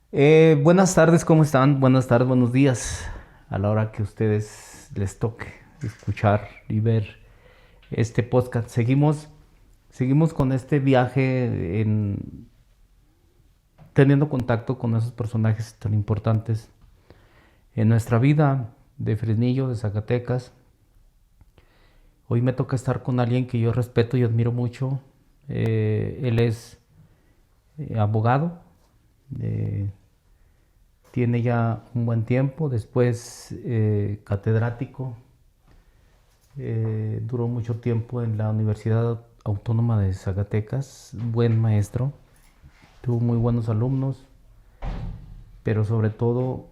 Buenas tardes, ¿cómo están? Buenas tardes, buenos días. A la hora que ustedes les toque escuchar y ver este podcast. Seguimos con este viaje teniendo contacto con esos personajes tan importantes en nuestra vida de Fresnillo, de Zacatecas. Hoy me toca estar con alguien que yo respeto y admiro mucho. Él es abogado. eh, Tiene ya un buen tiempo, después catedrático, duró mucho tiempo en la Universidad Autónoma de Zacatecas, buen maestro, tuvo muy buenos alumnos, pero sobre todo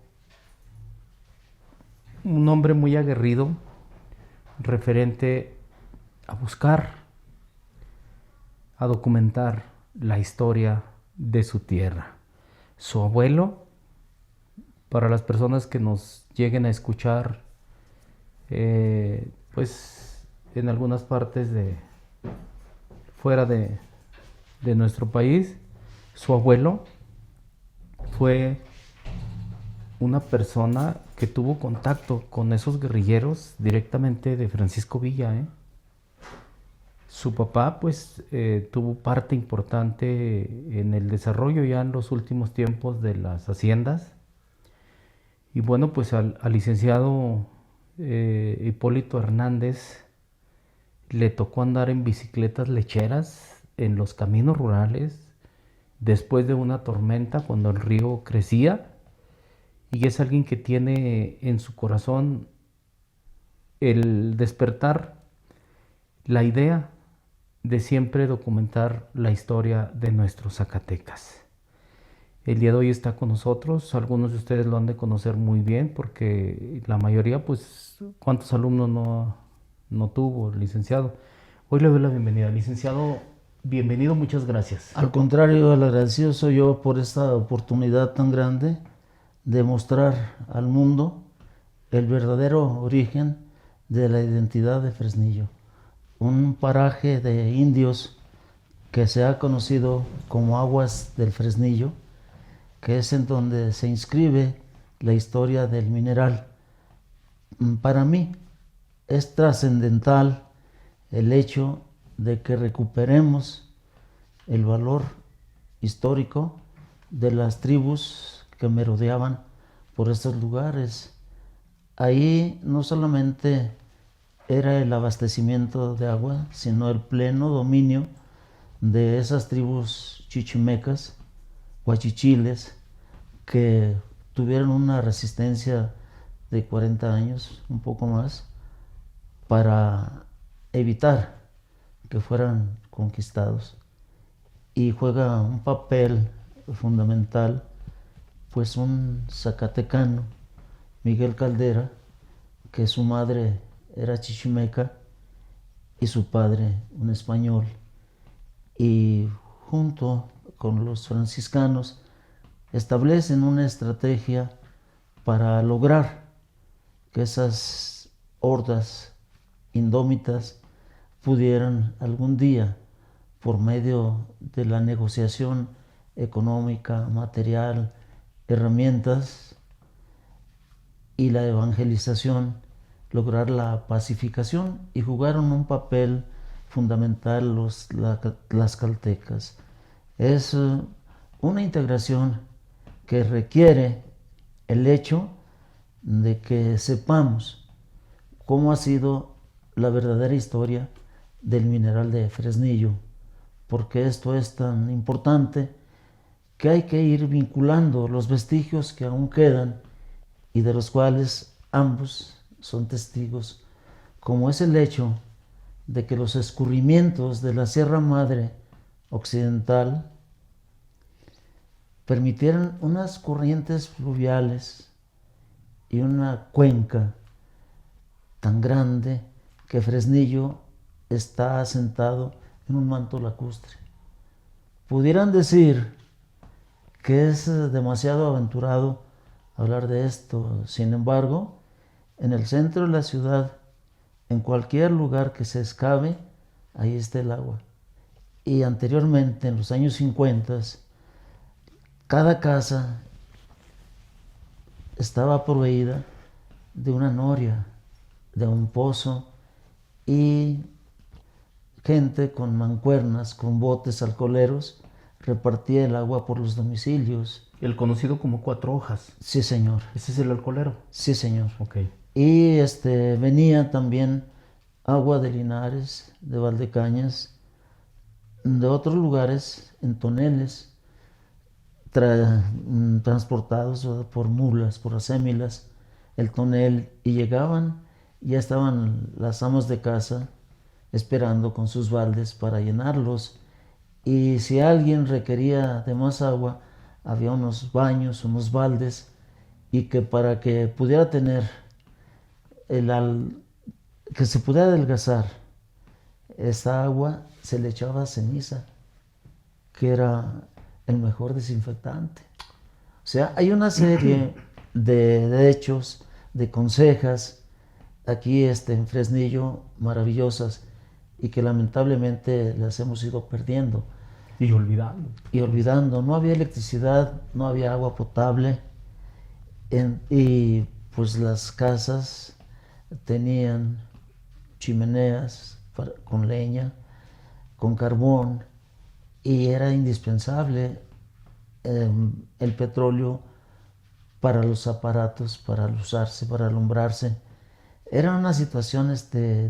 un hombre muy aguerrido referente a buscar, a documentar la historia de su tierra. Su abuelo, para las personas que nos lleguen a escuchar, pues en algunas partes de fuera de nuestro país, su abuelo fue una persona que tuvo contacto con esos guerrilleros directamente de Francisco Villa, ¿eh? Su papá pues tuvo parte importante en el desarrollo ya en los últimos tiempos de las haciendas. Y bueno, pues al licenciado Hipólito Hernández le tocó andar en bicicletas lecheras en los caminos rurales después de una tormenta cuando el río crecía, y es alguien que tiene en su corazón el despertar la idea de siempre documentar la historia de nuestros Zacatecas. El día de hoy está con nosotros, algunos de ustedes lo han de conocer muy bien porque la mayoría, pues, ¿cuántos alumnos no tuvo, licenciado? Hoy le doy la bienvenida, licenciado, bienvenido, muchas gracias. Al contrario, el agradecido soy yo por esta oportunidad tan grande de mostrar al mundo el verdadero origen de la identidad de Fresnillo, un paraje de indios que se ha conocido como Aguas del Fresnillo, que es en donde se inscribe la historia del mineral. Para mí es trascendental el hecho de que recuperemos el valor histórico de las tribus que merodeaban por estos lugares. Ahí no solamente era el abastecimiento de agua, sino el pleno dominio de esas tribus chichimecas, huachichiles, que tuvieron una resistencia de 40 años, un poco más, para evitar que fueran conquistados. Y juega un papel fundamental pues un zacatecano, Miguel Caldera, que su madre era chichimeca y su padre un español, y junto con los franciscanos establecen una estrategia para lograr que esas hordas indómitas pudieran algún día, por medio de la negociación económica, material, herramientas y la evangelización, lograr la pacificación, y jugaron un papel fundamental las caltecas. Es una integración que requiere el hecho de que sepamos cómo ha sido la verdadera historia del mineral de Fresnillo, porque esto es tan importante que hay que ir vinculando los vestigios que aún quedan y de los cuales ambos son testigos, como es el hecho de que los escurrimientos de la Sierra Madre Occidental permitieron unas corrientes fluviales y una cuenca tan grande que Fresnillo está asentado en un manto lacustre. Pudieran decir que es demasiado aventurado hablar de esto. Sin embargo, en el centro de la ciudad, en cualquier lugar que se excave, ahí está el agua. Y anteriormente, en los años 50, cada casa estaba proveída de una noria, de un pozo, y gente con mancuernas, con botes alcoholeros, repartía el agua por los domicilios. El conocido como Cuatro Hojas. Sí, señor. Ese es el alcoholero. Sí, señor. Ok. Y venía también agua de Linares, de Valdecañas, de otros lugares en toneles, transportados, ¿verdad?, por mulas, por acémilas, el tonel, y llegaban, ya estaban las amas de casa esperando con sus baldes para llenarlos. Y si alguien requería de más agua, había unos baños, unos baldes, y que para que pudiera tener que se pudiera adelgazar esa agua, se le echaba ceniza, que era el mejor desinfectante. O sea, hay una serie de hechos, de consejas aquí en Fresnillo maravillosas, y que lamentablemente las hemos ido perdiendo. Y olvidando. Y olvidando, no había electricidad, no había agua potable, y pues las casas tenían chimeneas con leña, con carbón, y era indispensable el petróleo para los aparatos, para usarse, para alumbrarse. Era una situación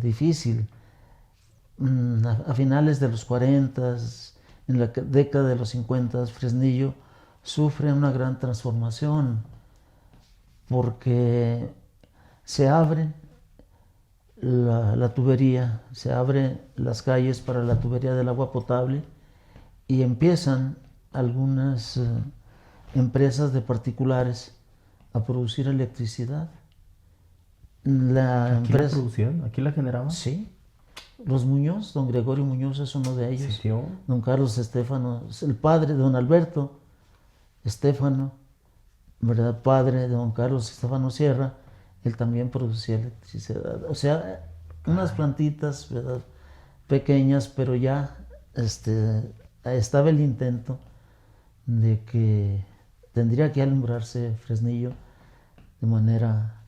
difícil. A finales de los 40, en la década de los 50, Fresnillo sufre una gran transformación, porque se abren la tubería, se abren las calles para la tubería del agua potable, y empiezan algunas empresas de particulares a producir electricidad. ¿Aquí la producían? ¿Aquí la generaban? Sí. Los Muñoz, don Gregorio Muñoz es uno de ellos. ¿Sí, don Carlos Estéfano, el padre de don Alberto Estéfano, ¿verdad? Padre de don Carlos Estéfano Sierra, él también producía electricidad. O sea, unas plantitas, ¿verdad?, pequeñas, pero ya estaba el intento de que tendría que alumbrarse Fresnillo de manera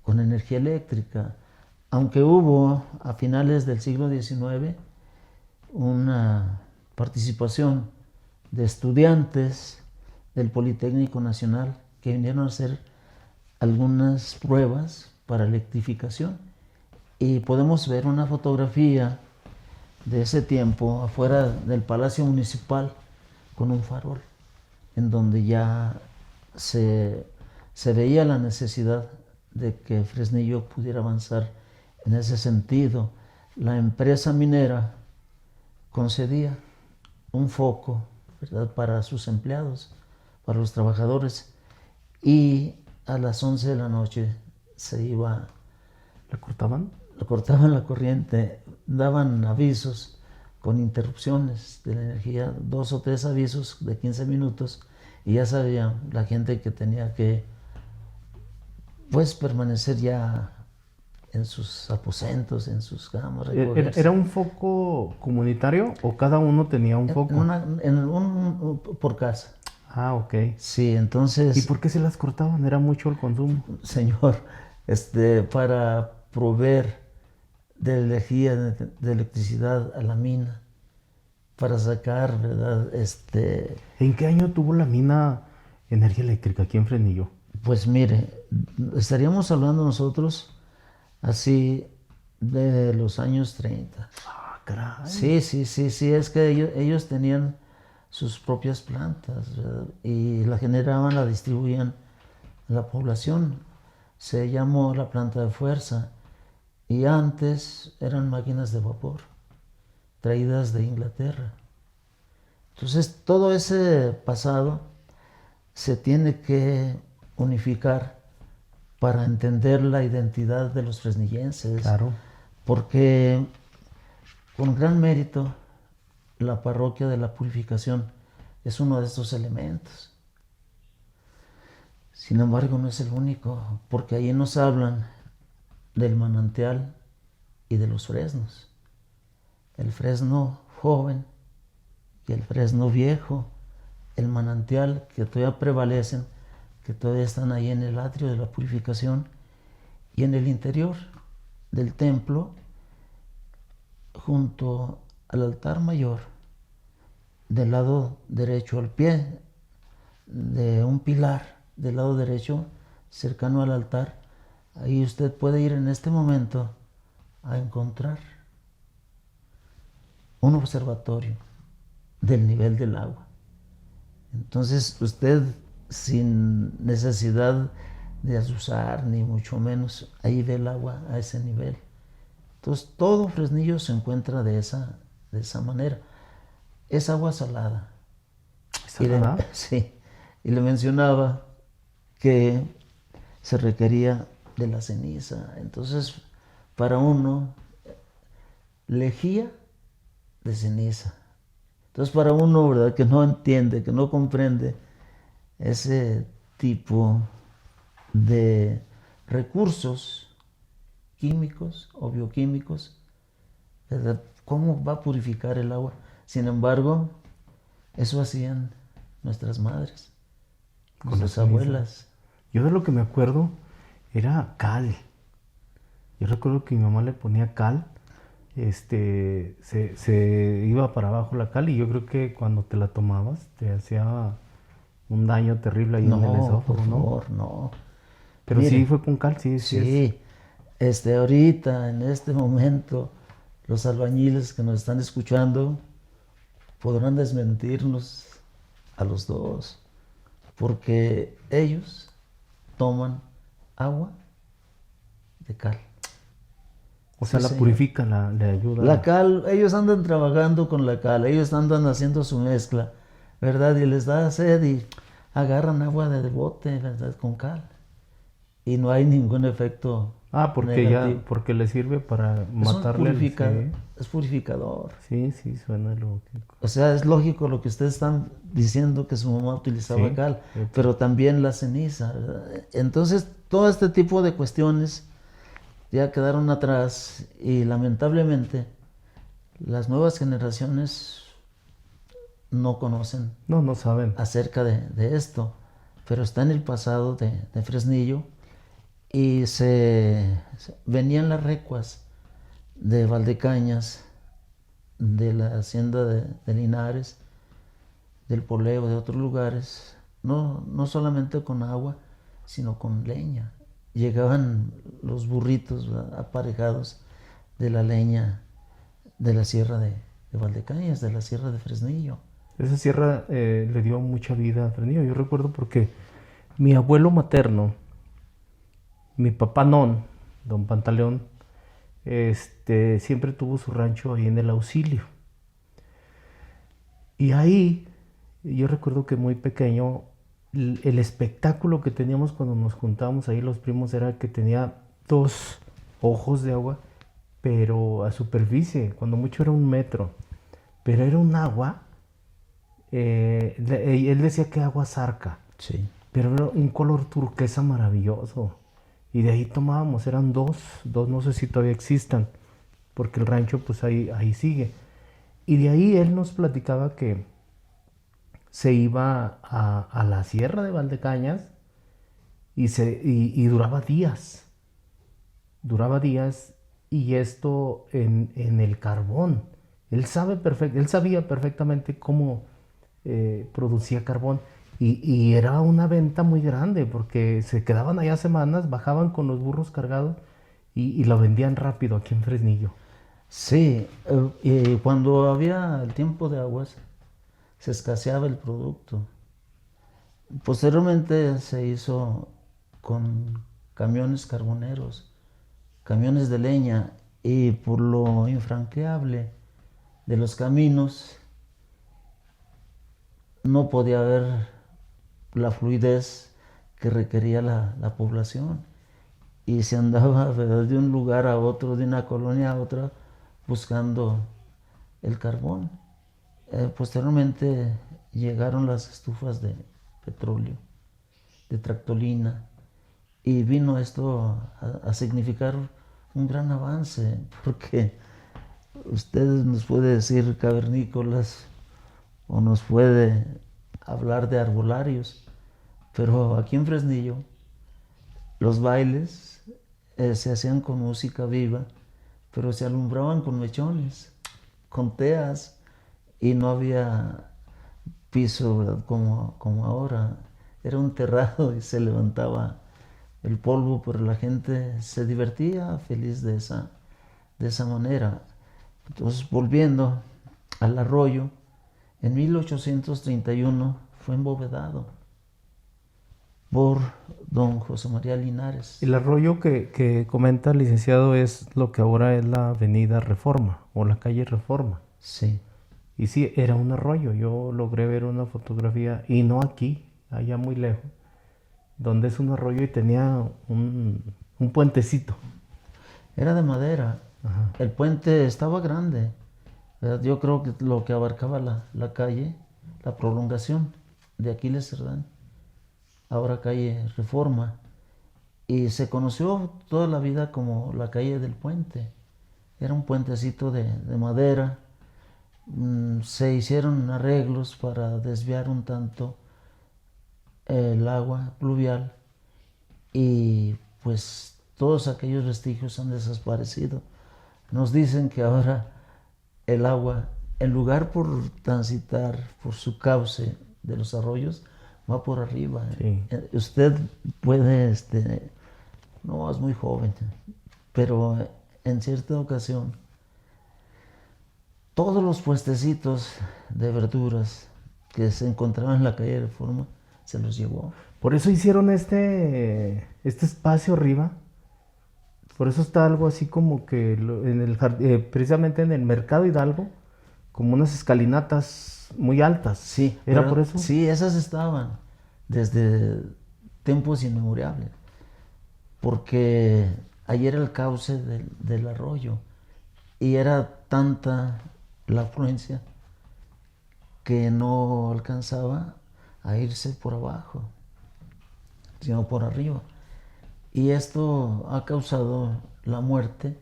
con energía eléctrica. Aunque hubo a finales del siglo XIX una participación de estudiantes del Politécnico Nacional que vinieron a hacer algunas pruebas para electrificación, y podemos ver una fotografía de ese tiempo afuera del Palacio Municipal con un farol, en donde ya se veía la necesidad de que Fresnillo pudiera avanzar en ese sentido. La empresa minera concedía un foco, ¿verdad?, para sus empleados, para los trabajadores, y a las 11 de la noche se iba. ¿La cortaban? Le cortaban la corriente, daban avisos con interrupciones de la energía, 2 o 3 avisos de 15 minutos, y ya sabía la gente que tenía que pues permanecer ya en sus aposentos, en sus camas. ¿Era un foco comunitario o cada uno tenía un foco? Por casa. Ah, ok. Sí, entonces... ¿Y por qué se las cortaban? ¿Era mucho el consumo? Señor, para proveer de energía, de electricidad a la mina, para sacar, ¿verdad? ¿En qué año tuvo la mina energía eléctrica aquí en Fresnillo? Pues mire, estaríamos hablando nosotros así de los años 30. Ah, caray. Sí, es que ellos tenían sus propias plantas, ¿verdad?, y la generaban, la distribuían a la población. Se llamó la planta de fuerza, y antes eran máquinas de vapor traídas de Inglaterra. Entonces todo ese pasado se tiene que unificar para entender la identidad de los fresnillenses. Claro. Porque con gran mérito la parroquia de la Purificación es uno de estos elementos. Sin embargo, no es el único, porque ahí nos hablan del manantial y de los fresnos. El fresno joven y el fresno viejo, el manantial que todavía prevalecen, que todavía están ahí en el atrio de la purificación, y en el interior del templo, junto al altar mayor, del lado derecho, al pie de un pilar del lado derecho, cercano al altar, ahí usted puede ir en este momento a encontrar un observatorio del nivel del agua. Entonces usted, sin necesidad de azuzar ni mucho menos, ahí ve el agua a ese nivel. Entonces todo Fresnillo se encuentra de esa manera. Es agua salada. ¿Salada? Sí, y le mencionaba que se requería de la ceniza. Entonces, para uno, lejía de ceniza. Entonces, para uno, ¿verdad?, que no entiende, que no comprende ese tipo de recursos químicos o bioquímicos, ¿verdad?, ¿cómo va a purificar el agua? Sin embargo, eso hacían nuestras madres, nuestras abuelas. Yo de lo que me acuerdo era cal. Yo recuerdo que mi mamá le ponía cal, se iba para abajo la cal y yo creo que cuando te la tomabas te hacía un daño terrible ahí en el No, esófago, por ¿no? favor, no. Pero Mire, sí fue con cal, sí, sí. Sí, ahorita, en este momento, los albañiles que nos están escuchando podrán desmentirnos a los dos, porque ellos toman agua de cal. O sea, Sí, la señor. purifica, le ayuda. La cal, ellos andan trabajando con la cal, ellos andan haciendo su mezcla, ¿verdad? Y les da sed y agarran agua de bote, ¿verdad?, con cal. Y no hay ningún efecto negativo. Porque le sirve para Es matarle el... es purificador. Sí, sí, suena lógico. O sea, es lógico lo que ustedes están diciendo, que su mamá utilizaba Sí, cal, sí. pero también la ceniza, ¿verdad? Entonces, todo este tipo de cuestiones ya quedaron atrás y lamentablemente las nuevas generaciones no conocen No saben. acerca de esto, pero está en el pasado de Fresnillo, y venían las recuas de Valdecañas, de la hacienda de Linares, del Poleo, de otros lugares, no solamente con agua, sino con leña. Llegaban los burritos, ¿verdad?, aparejados de la leña de la sierra de Valdecañas, de la sierra de Fresnillo. Esa sierra le dio mucha vida a Fresnillo. Yo recuerdo porque mi abuelo materno, mi papá don Pantaleón, siempre tuvo su rancho ahí en el Auxilio. Y ahí, yo recuerdo que muy pequeño, el espectáculo que teníamos cuando nos juntábamos ahí los primos era que tenía 2 ojos de agua, pero a superficie, cuando mucho era 1 metro. Pero era un agua, él decía que agua zarca, Sí. pero era un color turquesa maravilloso. Y de ahí tomábamos, eran dos, no sé si todavía existan, porque el rancho pues ahí sigue. Y de ahí él nos platicaba que se iba a la sierra de Valdecañas y duraba días, y esto en el carbón. Él sabía perfectamente cómo producía carbón. Y era una venta muy grande porque se quedaban allá semanas, bajaban con los burros cargados y lo vendían rápido aquí en Fresnillo. Sí, y cuando había el tiempo de aguas, se escaseaba el producto. Posteriormente se hizo con camiones carboneros, camiones de leña, y por lo infranqueable de los caminos, no podía haber la fluidez que requería la población. Y se andaba, ¿verdad?, de un lugar a otro, de una colonia a otra, buscando el carbón. Posteriormente llegaron las estufas de petróleo, de tractolina, y vino esto a significar un gran avance, porque ustedes nos puede decir cavernícolas o nos puede hablar de arbolarios, Pero aquí en Fresnillo, los bailes se hacían con música viva, pero se alumbraban con mechones, con teas, y no había piso, ¿verdad? Como ahora. Era un terrado y se levantaba el polvo, pero la gente se divertía feliz de esa manera. Entonces, volviendo al arroyo, en 1831 fue embovedado por don José María Linares. El arroyo que comenta el licenciado es lo que ahora es la avenida Reforma o la calle Reforma. Sí, Y sí, era un arroyo. Yo logré ver una fotografía, y no aquí, allá muy lejos, donde es un arroyo y tenía un puentecito. era de madera. Ajá. El puente estaba grande, ¿verdad? Yo creo que lo que abarcaba la calle, la prolongación de Aquiles Cerdán, ahora calle Reforma, y se conoció toda la vida como la calle del puente. Era un puentecito de madera. Se hicieron arreglos para desviar un tanto el agua pluvial, y pues todos aquellos vestigios han desaparecido. Nos dicen que ahora el agua, en lugar por transitar por su cauce de los arroyos, va por arriba. Sí. Usted puede, no es muy joven, pero en cierta ocasión, todos los puestecitos de verduras que se encontraban en la calle Reforma se los llevó. Por eso hicieron este espacio arriba. Por eso está algo así como que precisamente en el Mercado Hidalgo, como unas escalinatas muy altas. Sí, ¿Era pero por eso? sí, esas estaban desde tiempos inmemoriales, porque ahí era el cauce del arroyo, y era tanta la afluencia que no alcanzaba a irse por abajo, sino por arriba. Y esto ha causado la muerte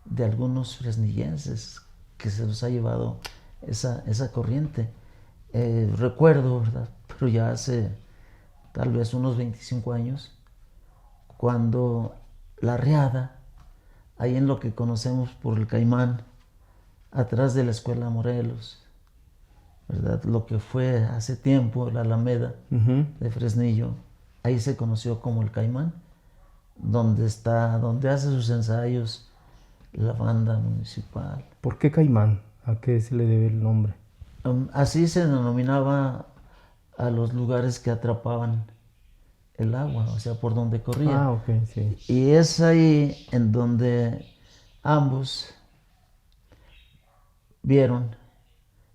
de algunos fresnillenses, que se los ha llevado esa corriente. Recuerdo, ¿verdad? Pero ya hace tal vez unos 25 años, cuando la Riada, ahí en lo que conocemos por el Caimán, atrás de la Escuela Morelos, ¿verdad? Lo que fue hace tiempo la Alameda de Fresnillo, ahí se conoció como el Caimán, donde hace sus ensayos la banda municipal. ¿Por qué Caimán? ¿A qué se le debe el nombre? Así se denominaba a los lugares que atrapaban el agua, o sea, por donde corría. Ah, ok, sí. Y es ahí en donde ambos vieron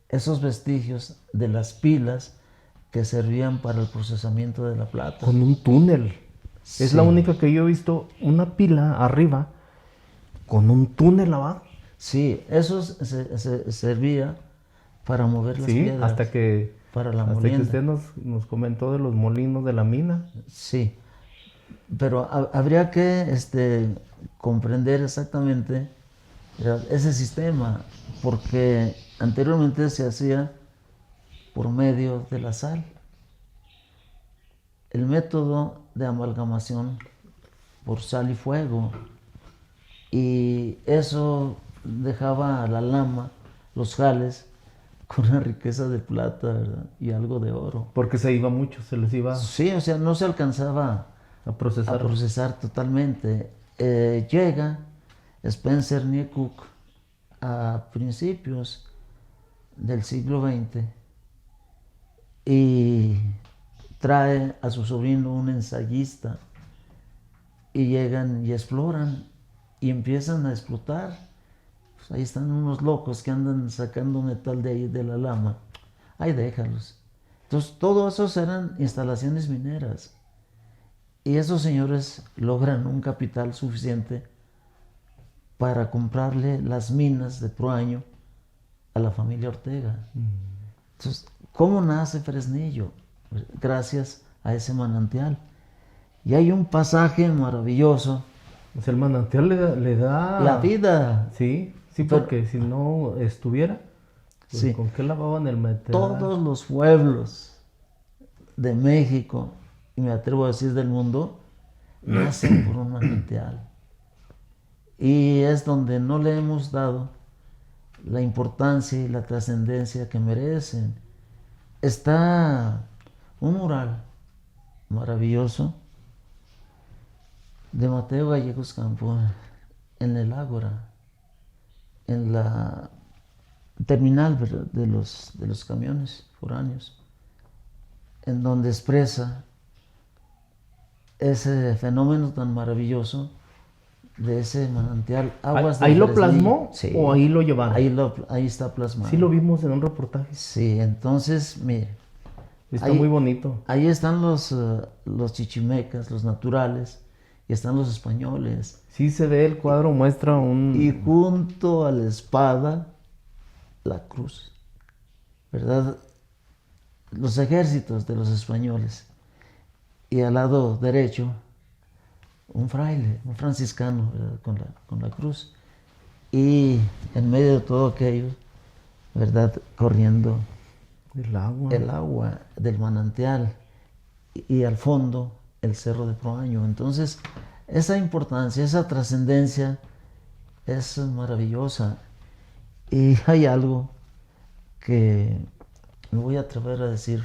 esos vestigios de las pilas que servían para el procesamiento de la plata. Con un túnel. Sí. Es la única que yo he visto, una pila arriba con un túnel abajo. Sí, eso se servía para mover las Sí, piedras. hasta que molienda. usted nos comentó de los molinos de la mina. Sí, pero habría que comprender exactamente ese sistema, porque anteriormente se hacía por medio de la sal. El método de amalgamación por sal y fuego, y eso dejaba a la lama, los jales, con una riqueza de plata, ¿verdad? Y algo de oro. Porque se iba mucho, se les iba Sí, o sea, no se alcanzaba a procesar. a procesar totalmente. Llega Spencer Nyecook a principios del siglo XX y trae a su sobrino, un ensayista, y llegan y exploran y empiezan a explotar. Pues ahí están unos locos que andan sacando metal de ahí de la lama. Ahí déjalos. Entonces, todo eso eran instalaciones mineras. Y esos señores logran un capital suficiente para comprarle las minas de Proaño a la familia Ortega. Entonces, ¿cómo nace Fresnillo? Pues gracias a ese manantial. Y hay un pasaje maravilloso. O sea, el manantial le da La vida. Sí, Pero, porque si no estuviera, pues, sí, ¿con qué lavaban el metal? todos los pueblos de México y me atrevo a decir del mundo, nacen por un manantial. Y es donde no le hemos dado la importancia y la trascendencia que merecen. Está un mural maravilloso de Mateo Gallegos Campo en el Ágora, en la terminal, ¿verdad?, de los camiones foráneos, en donde expresa ese fenómeno tan maravilloso de ese manantial, aguas ¿Ahí del lo Fresnillo. plasmó Sí, o ahí lo llevaron? ahí está plasmado. Sí lo vimos en un reportaje. Sí, entonces, mire, Está muy bonito. ahí están los chichimecas, los naturales, y están los españoles. Sí se ve el cuadro, muestra Y un... junto a la espada, la cruz, ¿verdad? Los ejércitos de los españoles. Y al lado derecho, un fraile, un franciscano, ¿verdad?, con la cruz. Y en medio de todo aquello, ¿verdad?, corriendo El agua. el agua del manantial y al fondo el cerro de Proaño. Entonces, esa importancia, esa trascendencia es maravillosa. Y hay algo que me voy a atrever a decir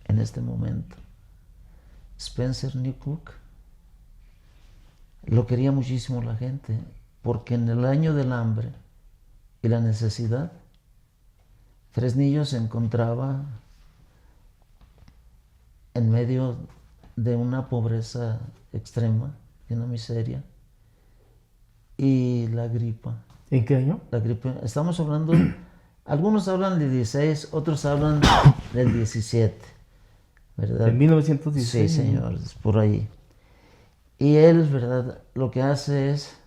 en este momento. Spencer Newcook lo quería muchísimo la gente, porque en el año del hambre y la necesidad, Fresnillo se encontraba en medio de una pobreza extrema, de una miseria, y la gripa. ¿En qué año? La gripe, estamos hablando, algunos hablan del 16, otros hablan del 17, ¿verdad? En 1916. Sí, señor, es por ahí. Y él, ¿verdad?, lo que hace es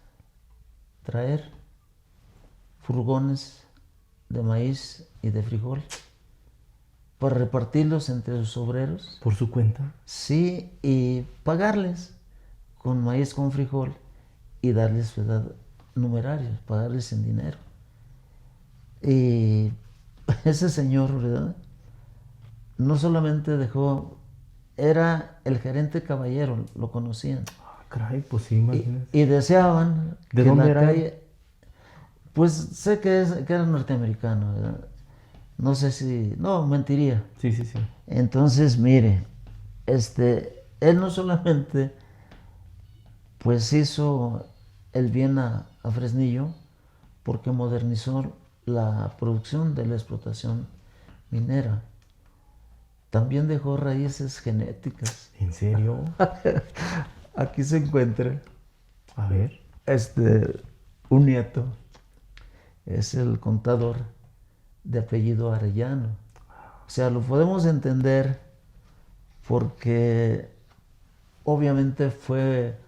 traer furgones de maíz y de frijol para repartirlos entre sus obreros. ¿Por su cuenta? Sí, y pagarles con maíz, con frijol, y darles, ¿verdad?, numerarios, pagarles en dinero. Y ese señor, ¿verdad?, no solamente dejó, era el gerente caballero, lo conocían. Ah, caray, pues sí, imagínate. Y deseaban ¿De que dónde la era? calle, pues sé que era norteamericano, ¿verdad? No sé si, no, mentiría. Sí, sí, sí. Entonces, mire, él no solamente pues hizo el bien a Fresnillo, porque modernizó la producción de la explotación minera. También dejó raíces genéticas. ¿En serio? Aquí se encuentra A ver. un nieto, es el contador de apellido Arellano. O sea, lo podemos entender porque obviamente fue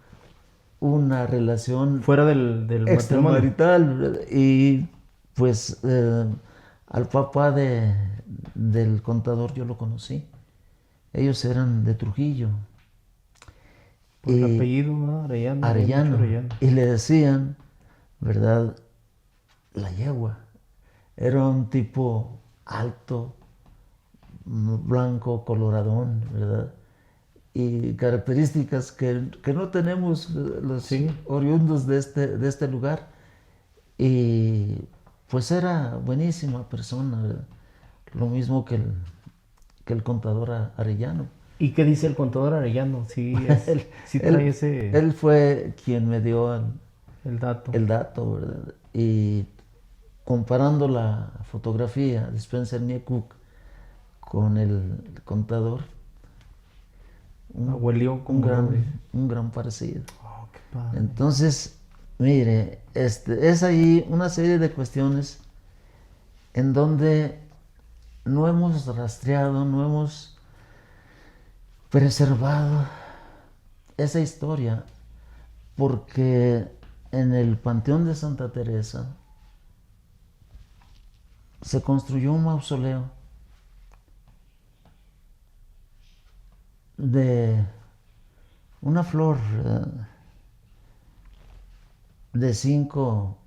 una relación Fuera del matrimonio. extramarital, y pues al papá del contador yo lo conocí. Ellos eran de Trujillo. Por el apellido, ¿no? Arellano. Arellano. Arellano. Y le decían, ¿verdad?, la yegua. Era un tipo alto, blanco, coloradón, ¿verdad? Y características que no tenemos los Sí. oriundos de este lugar. Y pues era buenísima persona, ¿verdad? Lo mismo que el contador Arellano. ¿Y qué dice el contador Arellano? Sí, sí trae ese... Él fue quien me dio el dato. el dato, ¿verdad? Y comparando la fotografía de Spencer Newcook con el contador, Huelió como un gran parecido. Oh, qué padre. Entonces, mire, es ahí una serie de cuestiones en donde no hemos rastreado, no hemos preservado esa historia, porque en el Panteón de Santa Teresa se construyó un mausoleo de una flor de 5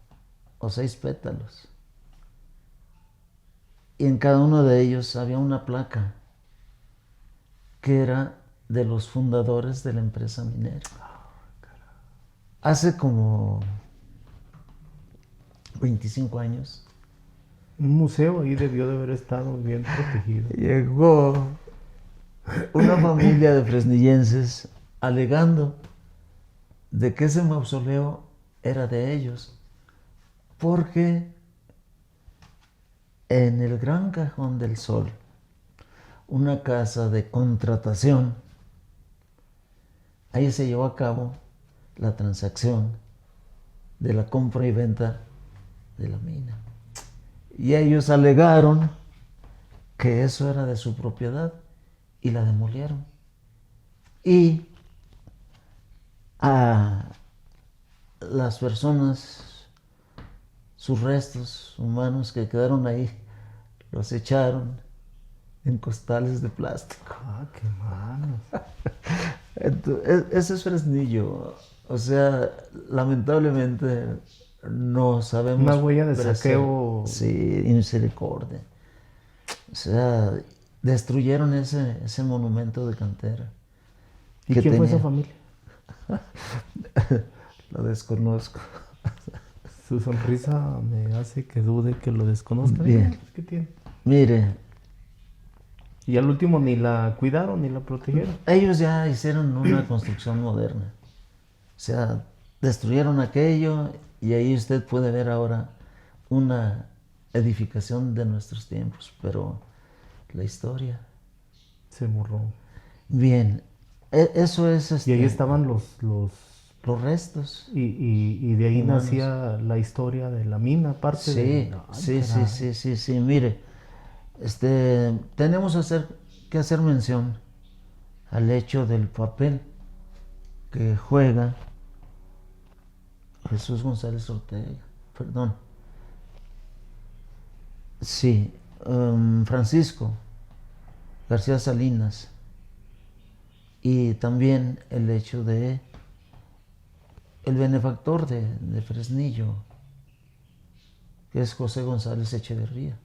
o 6 pétalos, y en cada uno de ellos había una placa que era de los fundadores de la empresa minera. Hace como 25 años. Un museo ahí debió de haber estado bien protegido. Llegó una familia de fresnillenses alegando de que ese mausoleo era de ellos, porque en el Gran Cajón del Sol, una casa de contratación, ahí se llevó a cabo la transacción de la compra y venta de la mina. Y ellos alegaron que eso era de su propiedad y la demolieron. Y a las personas, sus restos humanos que quedaron ahí, los echaron en costales de plástico. Ah, qué malos. Entonces, ese es Fresnillo. O sea, lamentablemente no sabemos. Una huella de merecer, saqueo. sí, y misericordia. O sea, destruyeron ese monumento de cantera. ¿Y quién fue esa familia? Lo desconozco. Su sonrisa me hace que dude que lo desconozca. Bien. ¿Qué tiene? Mire, Y al último ni la cuidaron ni la protegieron. ellos ya hicieron una construcción moderna. O sea, destruyeron aquello y ahí usted puede ver ahora una edificación de nuestros tiempos, pero la historia. Se borró. Bien, eso es Y ahí estaban los los restos. y de ahí humanos. nacía la historia de la mina, parte Sí, de... Ay, sí, mire, tenemos que hacer mención al hecho del papel que juega Jesús González Ortega, perdón. Sí, Francisco García Salinas, y también el hecho de el benefactor de Fresnillo, que es José González Echeverría.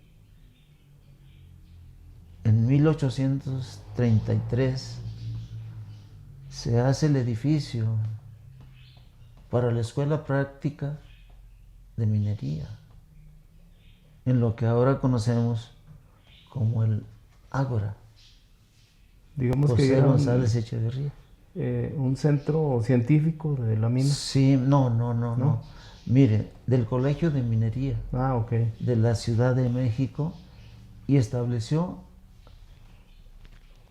En 1833 se hace el edificio para la Escuela Práctica de Minería, en lo que ahora conocemos como el Ágora. Digamos que José era González Echeverría. un centro científico de la mina. Sí, no. Mire, del Colegio de Minería Ah, ok. de la Ciudad de México, y estableció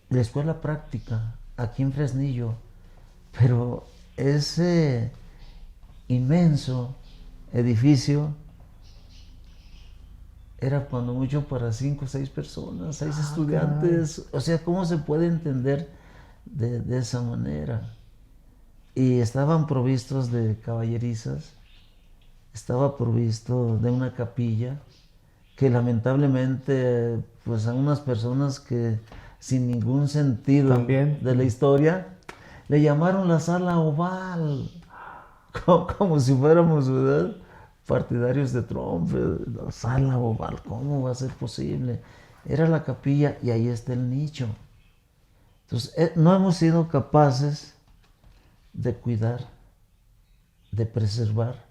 la escuela práctica aquí en Fresnillo, pero ese inmenso edificio era cuando mucho para 5 o 6 personas, 6 estudiantes. Caray. O sea, ¿cómo se puede entender de esa manera? Y estaban provistos de caballerizas, estaba provisto de una capilla que lamentablemente, pues a unas personas que sin ningún sentido También. de la historia, le llamaron la sala oval, como si fuéramos, ¿verdad?, partidarios de Trump. La sala oval, ¿cómo va a ser posible? Era la capilla y ahí está el nicho. Entonces, no hemos sido capaces de cuidar, de preservar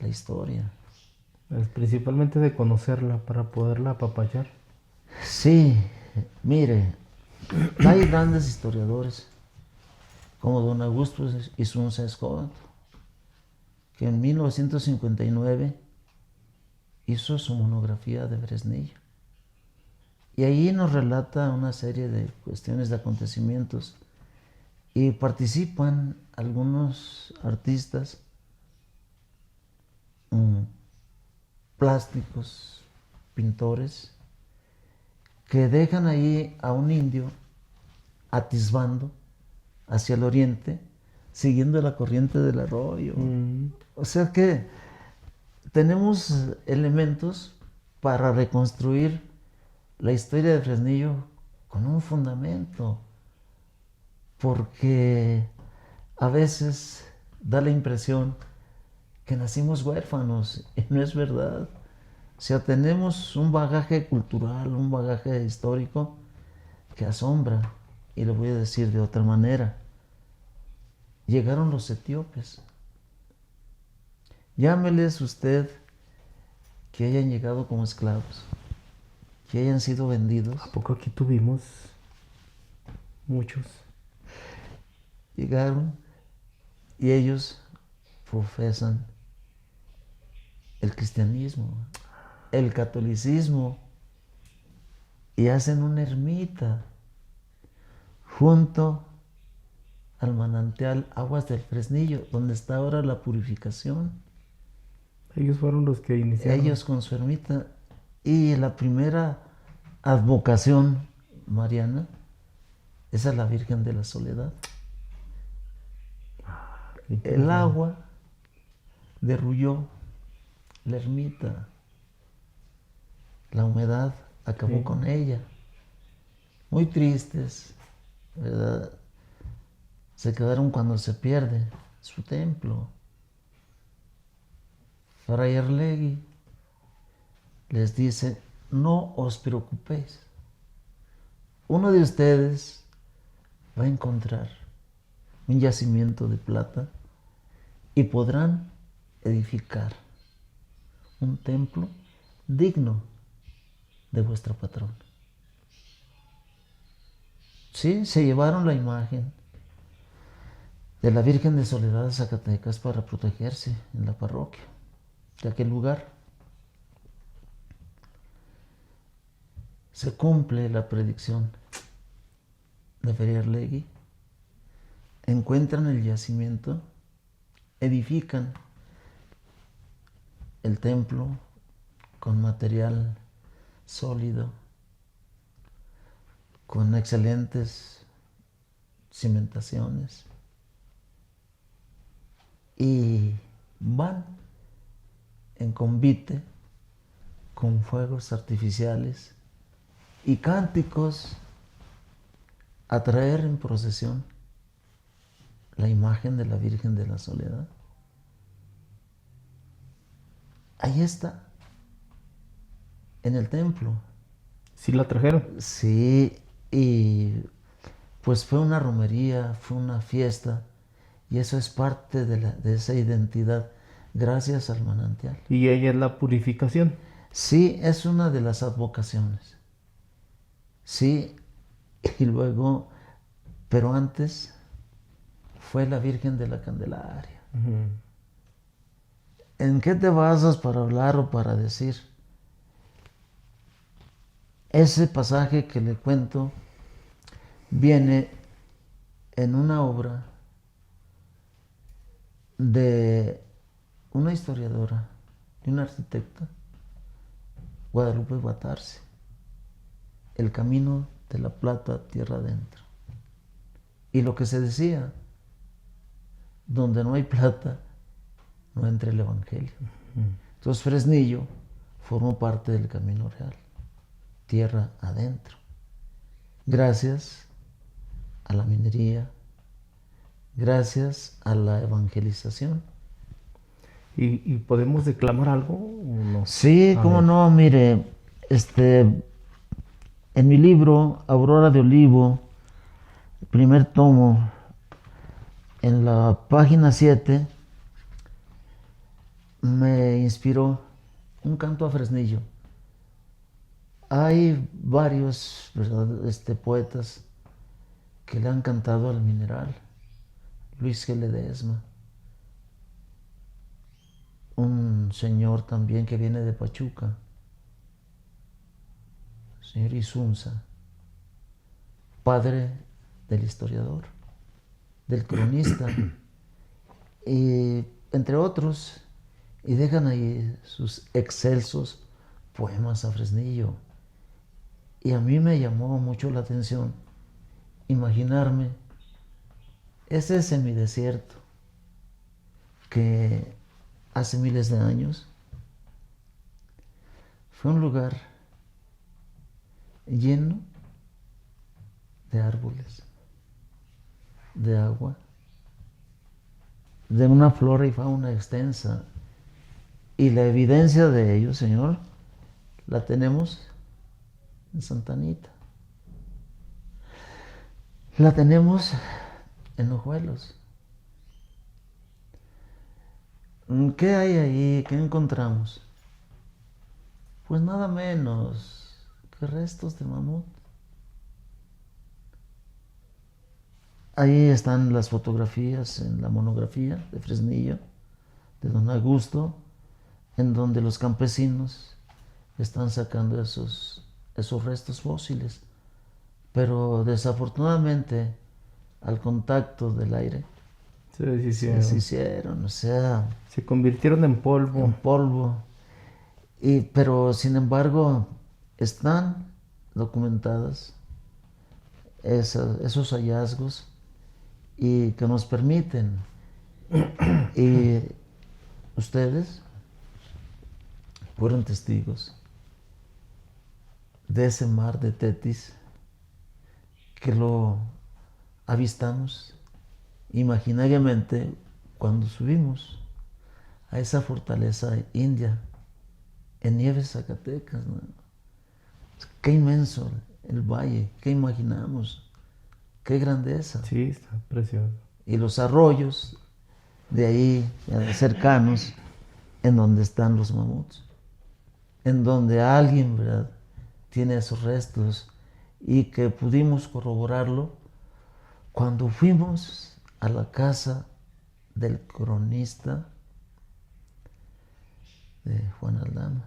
la historia. Principalmente de conocerla para poderla apapachar. Sí, mire, hay grandes historiadores como don Augusto Isunza Escobar, que en 1959 hizo su monografía de Fresnillo. Y ahí nos relata una serie de cuestiones, de acontecimientos, y participan algunos artistas plásticos, pintores, que dejan ahí a un indio atisbando hacia el oriente, siguiendo la corriente del arroyo. O sea que tenemos elementos para reconstruir la historia de Fresnillo con un fundamento, porque a veces da la impresión que nacimos huérfanos, y no es verdad. O sea, tenemos un bagaje cultural, un bagaje histórico que asombra. y lo voy a decir de otra manera. Llegaron los etíopes. Llámeles usted que hayan llegado como esclavos, que hayan sido vendidos. ¿A poco aquí tuvimos muchos? Llegaron y ellos profesan el cristianismo, el catolicismo, y hacen una ermita junto al manantial Aguas del Fresnillo, donde está ahora la purificación. Ellos fueron los que iniciaron. Ellos con su ermita. Y la primera advocación mariana es a la Virgen de la Soledad. El agua derrulló la ermita, la humedad acabó con ella. Muy tristes, ¿verdad? Se quedaron cuando se pierde su templo. Fray Arlegui les dice: no os preocupéis, uno de ustedes va a encontrar un yacimiento de plata y podrán edificar un templo digno de vuestra patrona. Sí, se llevaron la imagen de la Virgen de Soledad de Zacatecas para protegerse en la parroquia de aquel lugar. Se cumple la predicción de Fray Arlegui. Encuentran el yacimiento, edifican el templo con material sólido, con excelentes cimentaciones, y van en convite con fuegos artificiales y cánticos a traer en procesión la imagen de la Virgen de la Soledad. Ahí está, en el templo. ¿Sí la trajeron? Sí, y pues fue una romería, fue una fiesta, y eso es parte de esa identidad, gracias al manantial. Y ella es la purificación. Sí, es una de las advocaciones. Sí, y luego, pero antes fue la Virgen de la Candelaria. ¿En qué te basas para hablar o para decir? Ese pasaje que le cuento viene en una obra de una historiadora y una arquitecta, Guadalupe Guatarse, El Camino de la Plata tierra adentro. Y lo que se decía: donde no hay plata, no entra el Evangelio. Entonces Fresnillo formó parte del Camino Real, tierra adentro, gracias a la minería, gracias a la evangelización. ¿Y podemos declamar algo o no? Sí, cómo no, mire, en mi libro Aurora de Olivo, primer tomo, en la página 7, me inspiró un canto a Fresnillo. Hay varios, ¿verdad?, poetas que le han cantado al mineral. Luis G. Ledesma, un señor también que viene de Pachuca, señor Isunza, padre del historiador, del cronista, y entre otros, y dejan ahí sus excelsos poemas a Fresnillo. Y a mí me llamó mucho la atención imaginarme ese semidesierto que hace miles de años fue un lugar lleno de árboles, de agua, de una flora y fauna extensa. Y la evidencia de ello, Señor, la tenemos en Santa Anita. La tenemos en Ojuelos. ¿Qué hay ahí? ¿Qué encontramos? Pues nada menos que restos de mamut. Ahí están las fotografías en la monografía de Fresnillo, de don Augusto, en donde los campesinos están sacando esos restos fósiles. Pero desafortunadamente, al contacto del aire, Se se deshicieron. deshicieron, o sea, Se convirtieron en polvo. en polvo. Pero sin embargo, están documentadas esos hallazgos y que nos permiten, y ustedes fueron testigos de ese mar de Tetis que lo avistamos imaginariamente cuando subimos a esa fortaleza india en Nieves, Zacatecas, ¿no? Qué inmenso el valle, qué imaginamos, qué grandeza. Sí, está precioso. Y los arroyos de ahí cercanos, en donde están los mamuts, en donde alguien, ¿verdad?, tiene esos restos y que pudimos corroborarlo cuando fuimos a la casa del cronista de Juan Aldama.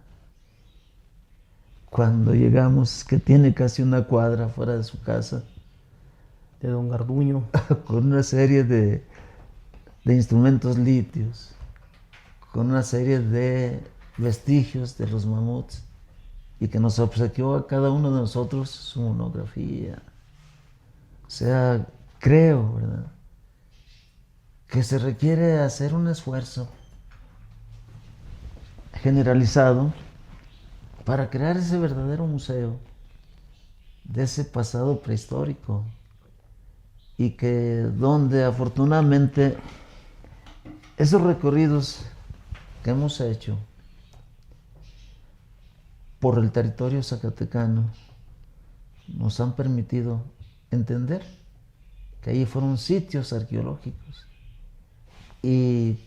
Cuando llegamos, que tiene casi una cuadra fuera de su casa, De don Garduño. con una serie de instrumentos litios, con una serie de vestigios de los mamuts, y que nos obsequió a cada uno de nosotros su monografía. O sea, creo, ¿verdad?, que se requiere hacer un esfuerzo generalizado para crear ese verdadero museo de ese pasado prehistórico, y que donde afortunadamente esos recorridos que hemos hecho por el territorio zacatecano nos han permitido entender que ahí fueron sitios arqueológicos, y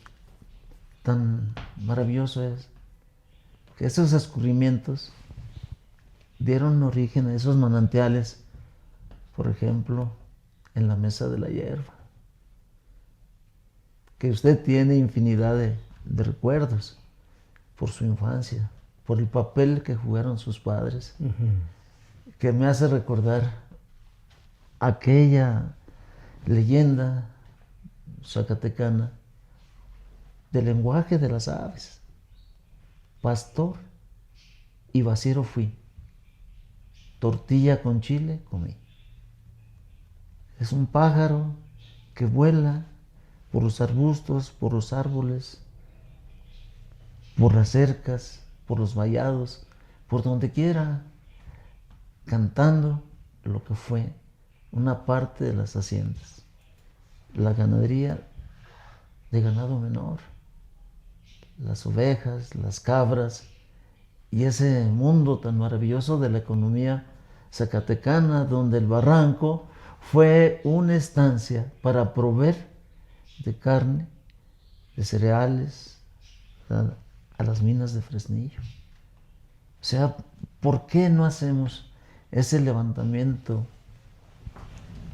tan maravilloso es que esos escurrimientos dieron origen a esos manantiales, por ejemplo, en la Mesa de la Hierba, que usted tiene infinidad de recuerdos por su infancia, por el papel que jugaron sus padres, que me hace recordar aquella leyenda zacatecana del lenguaje de las aves. Pastor y vaciero fui, tortilla con chile comí. Es un pájaro que vuela por los arbustos, por los árboles, por las cercas, por los vallados, por donde quiera, cantando lo que fue una parte de las haciendas, la ganadería de ganado menor, las ovejas, las cabras, y ese mundo tan maravilloso de la economía zacatecana, donde el barranco fue una estancia para proveer de carne, de cereales, ¿verdad?, a las minas de Fresnillo. O sea, ¿por qué no hacemos ese levantamiento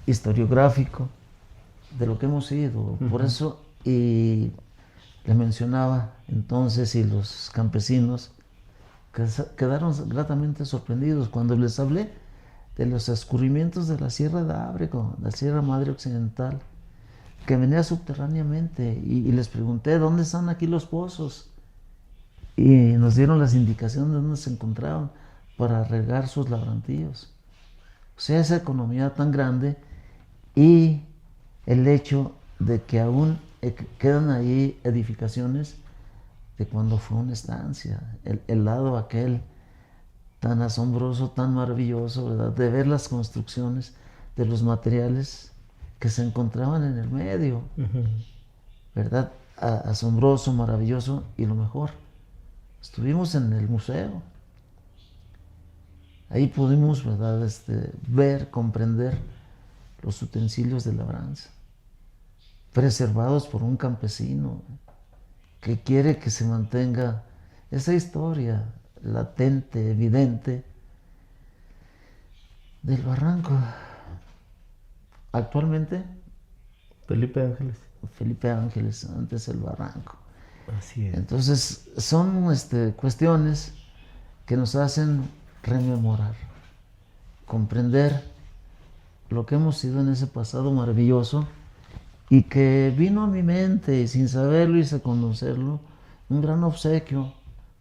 historiográfico de lo que hemos sido? Por eso, y le mencionaba entonces, y los campesinos quedaron gratamente sorprendidos cuando les hablé de los escurrimientos de la Sierra de Ábrego, la Sierra Madre Occidental, que venía subterráneamente, y les pregunté dónde están aquí los pozos, y nos dieron las indicaciones de dónde se encontraban para regar sus labrantíos. O sea, esa economía tan grande, y el hecho de que aún quedan ahí edificaciones de cuando fue una estancia, el lado aquel tan asombroso, tan maravilloso, ¿verdad?, de ver las construcciones de los materiales que se encontraban en el medio, ¿verdad? Asombroso, maravilloso, y lo mejor, estuvimos en el museo. Ahí pudimos, ¿verdad?, ver, comprender los utensilios de labranza, preservados por un campesino que quiere que se mantenga esa historia latente, evidente del barranco. Actualmente, Felipe Ángeles. Felipe Ángeles, antes el barranco. Así es. Entonces, son cuestiones que nos hacen rememorar, comprender lo que hemos sido en ese pasado maravilloso y que vino a mi mente, sin saberlo y sin conocerlo, un gran obsequio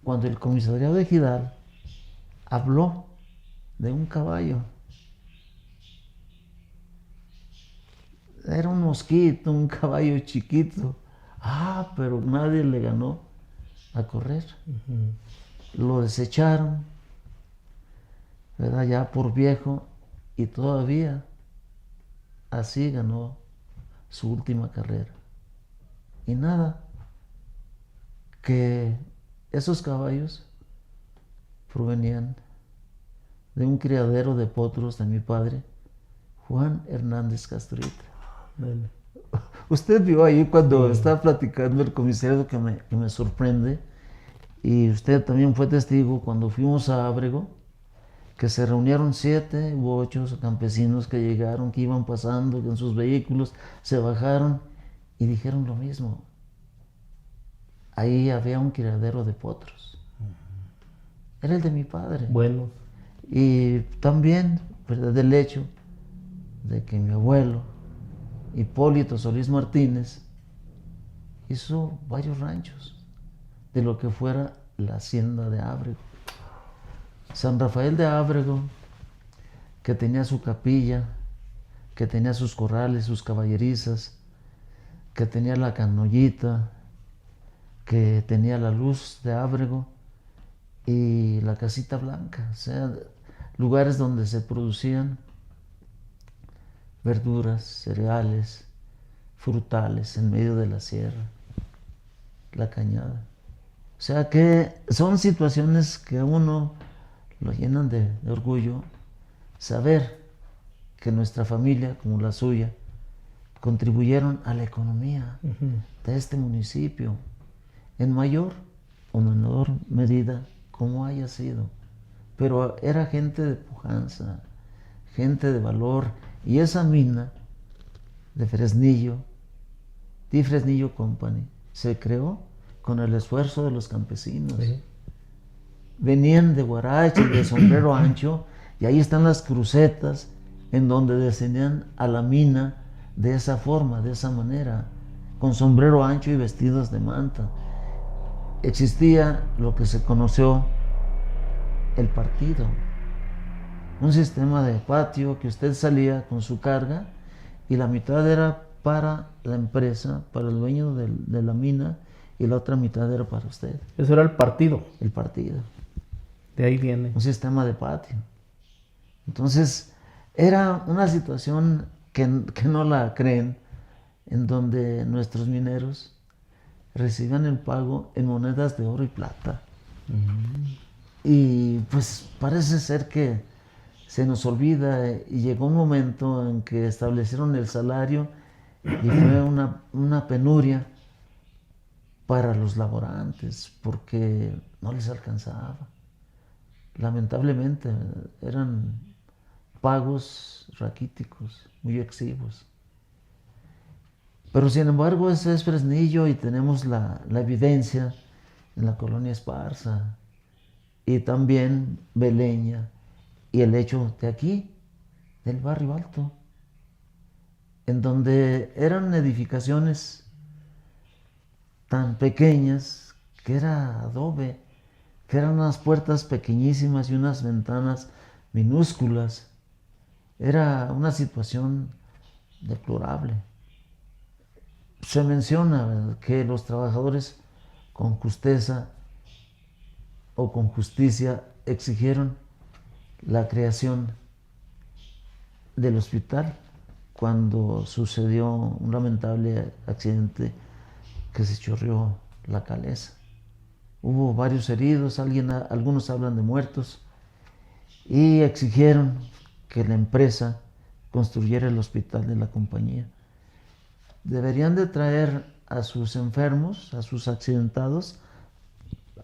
cuando el comisariado de Ejidal habló de un caballo. Era un mosquito, un caballo chiquito. Pero nadie le ganó a correr. Lo desecharon, ¿verdad? Ya por viejo, y todavía así ganó su última carrera. Y nada, que esos caballos provenían de un criadero de potros de mi padre, Juan Hernández Castrita. Dale. Usted vio ahí cuando estaba platicando el comisario que me sorprende, y usted también fue testigo cuando fuimos a Ábrego, que se reunieron 7 u 8 campesinos que llegaron, que iban pasando con sus vehículos, se bajaron y dijeron lo mismo. Ahí había un criadero de potros. Era el de mi padre. Bueno. Y también, ¿verdad?, del hecho de que mi abuelo, Hipólito Solís Martínez, hizo varios ranchos de lo que fuera la hacienda de Ábrego. San Rafael de Ábrego, que tenía su capilla, que tenía sus corrales, sus caballerizas, que tenía la canollita, que tenía la luz de Ábrego y la casita blanca, o sea, lugares donde se producían verduras, cereales, frutales en medio de la sierra, la cañada. O sea que son situaciones que a uno lo llenan de orgullo, saber que nuestra familia, como la suya, contribuyeron a la economía de este municipio, en mayor o menor medida, como haya sido. Pero era gente de pujanza, gente de valor, y esa mina de Fresnillo, Di Fresnillo Company, se creó con el esfuerzo de los campesinos. Sí. Venían de Guarache, de Sombrero Ancho, y ahí están las crucetas en donde descendían a la mina de esa forma, de esa manera, con sombrero ancho y vestidos de manta. Existía lo que se conoció el partido, un sistema de patio que usted salía con su carga y la mitad era para la empresa, para el dueño de la mina, y la otra mitad era para usted. Eso era el partido. El partido. De ahí viene. Un sistema de patio. Entonces, era una situación que no la creen, en donde nuestros mineros recibían el pago en monedas de oro y plata. Y pues parece ser que se nos olvida, y llegó un momento en que establecieron el salario y fue una penuria para los laborantes porque no les alcanzaba. Lamentablemente eran pagos raquíticos, muy exiguos. Pero sin embargo ese es Fresnillo, y tenemos la evidencia en la colonia Esparza y también Beleña, y el hecho de aquí, del Barrio Alto, en donde eran edificaciones tan pequeñas que era adobe, que eran unas puertas pequeñísimas y unas ventanas minúsculas. Era una situación deplorable. Se menciona, ¿verdad?, que los trabajadores con justeza o con justicia exigieron la creación del hospital cuando sucedió un lamentable accidente que se chorreó la Calesa. Hubo varios heridos, algunos hablan de muertos, y exigieron que la empresa construyera el hospital de la compañía. Deberían de traer a sus enfermos, a sus accidentados,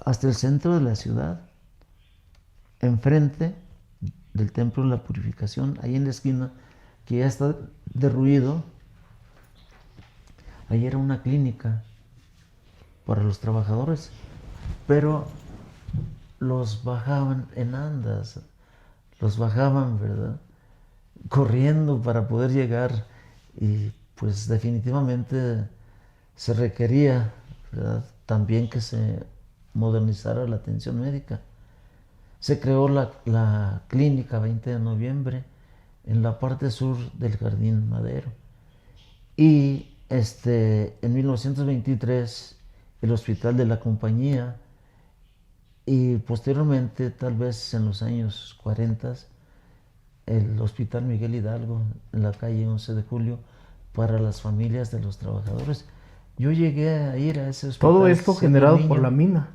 hasta el centro de la ciudad, enfrente del Templo de la Purificación, ahí en la esquina, que ya está derruido. Ahí era una clínica para los trabajadores, pero los bajaban en andas, los bajaban, ¿verdad?, corriendo para poder llegar, y pues definitivamente se requería, ¿verdad?, también que se modernizara la atención médica. Se creó la clínica 20 de noviembre en la parte sur del Jardín Madero. Y en 1923 el Hospital de la Compañía, y posteriormente, tal vez en los años 40, el Hospital Miguel Hidalgo en la calle 11 de Julio para las familias de los trabajadores. Yo llegué a ir a ese hospital. Todo esto generado por la mina.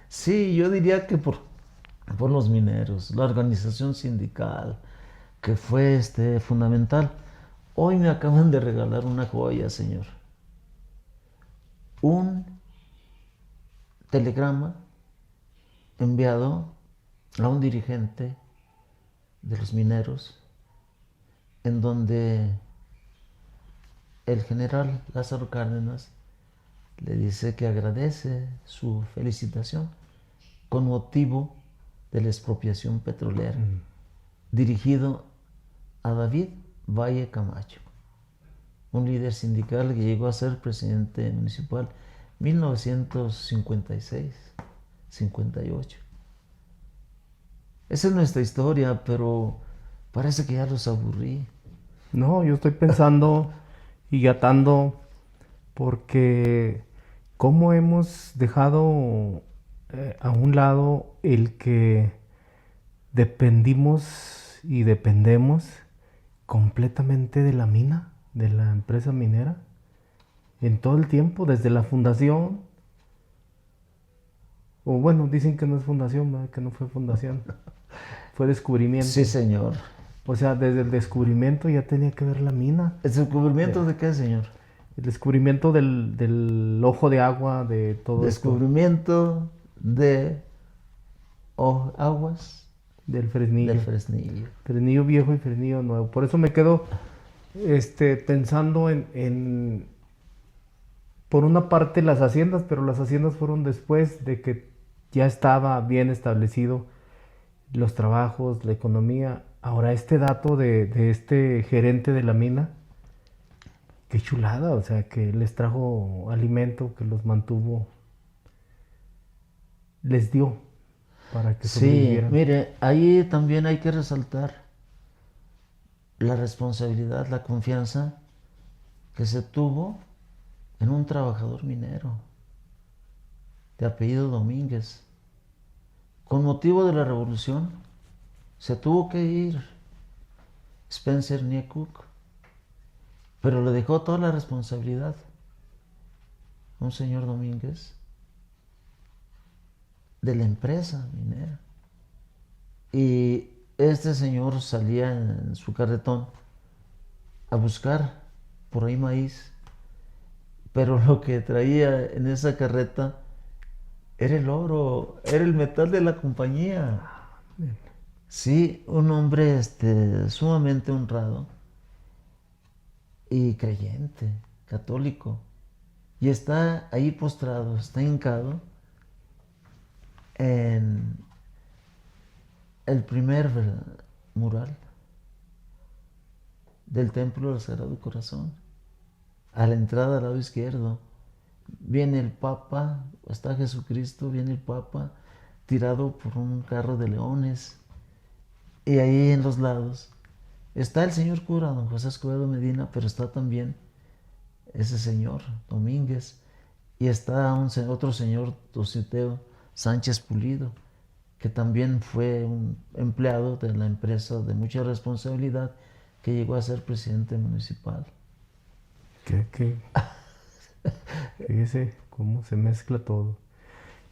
Sí, yo diría que por los mineros, la organización sindical, que fue fundamental. Hoy me acaban de regalar una joya, señor. Un telegrama enviado a un dirigente de los mineros, en donde el general Lázaro Cárdenas le dice que agradece su felicitación con motivo de la expropiación petrolera, dirigido a David Valle Camacho, un líder sindical que llegó a ser presidente municipal 1956-58. Esa es nuestra historia, pero parece que ya los aburrí. No, yo estoy pensando y atando, porque cómo hemos dejado a un lado el que dependimos y dependemos completamente de la mina, de la empresa minera, en todo el tiempo, desde la fundación. O bueno, dicen que no es fundación, ¿verdad? Que no fue fundación, fue descubrimiento. Sí, señor. O sea, desde el descubrimiento ya tenía que ver la mina. ¿El descubrimiento de qué, señor? El descubrimiento del ojo de agua, de todo descubrimiento de aguas del Fresnillo. Del Fresnillo. Fresnillo viejo y Fresnillo nuevo. Por eso me quedo pensando por una parte las haciendas, pero las haciendas fueron después de que ya estaba bien establecido los trabajos, la economía. Ahora este dato de este gerente de la mina, qué chulada, o sea, que les trajo alimento, que los mantuvo, les dio para que sobrevivieran. Sí, mire, ahí también hay que resaltar la responsabilidad, la confianza que se tuvo en un trabajador minero de apellido Domínguez. Con motivo de la revolución se tuvo que ir Spencer Nyecook, pero le dejó toda la responsabilidad a un señor Domínguez de la empresa minera. Y este señor salía en su carretón a buscar por ahí maíz, pero lo que traía en esa carreta era el oro, era el metal de la compañía. Sí, un hombre sumamente honrado y creyente, católico, y está ahí postrado, está hincado en el primer mural del Templo del Sagrado Corazón. A la entrada al lado izquierdo viene el Papa, está Jesucristo, viene el Papa tirado por un carro de leones, y ahí en los lados está el señor cura, don José Escobedo Medina, pero está también ese señor Domínguez, y está otro señor, Dositeo Sánchez Pulido, que también fue un empleado de la empresa de mucha responsabilidad, que llegó a ser presidente municipal. Fíjese cómo se mezcla todo.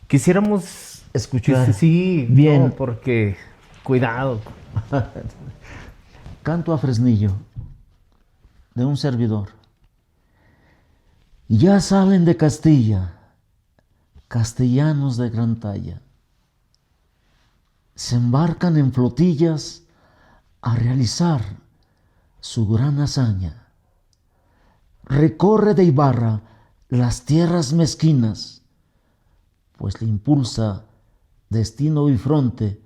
Quisiéramos escuchar. Sí, bien. No, porque cuidado. Canto a Fresnillo. de un servidor. Ya salen de Castilla castellanos de gran talla. Se embarcan en flotillas a realizar su gran hazaña. Recorre de Ibarra las tierras mezquinas, pues le impulsa destino bifronte,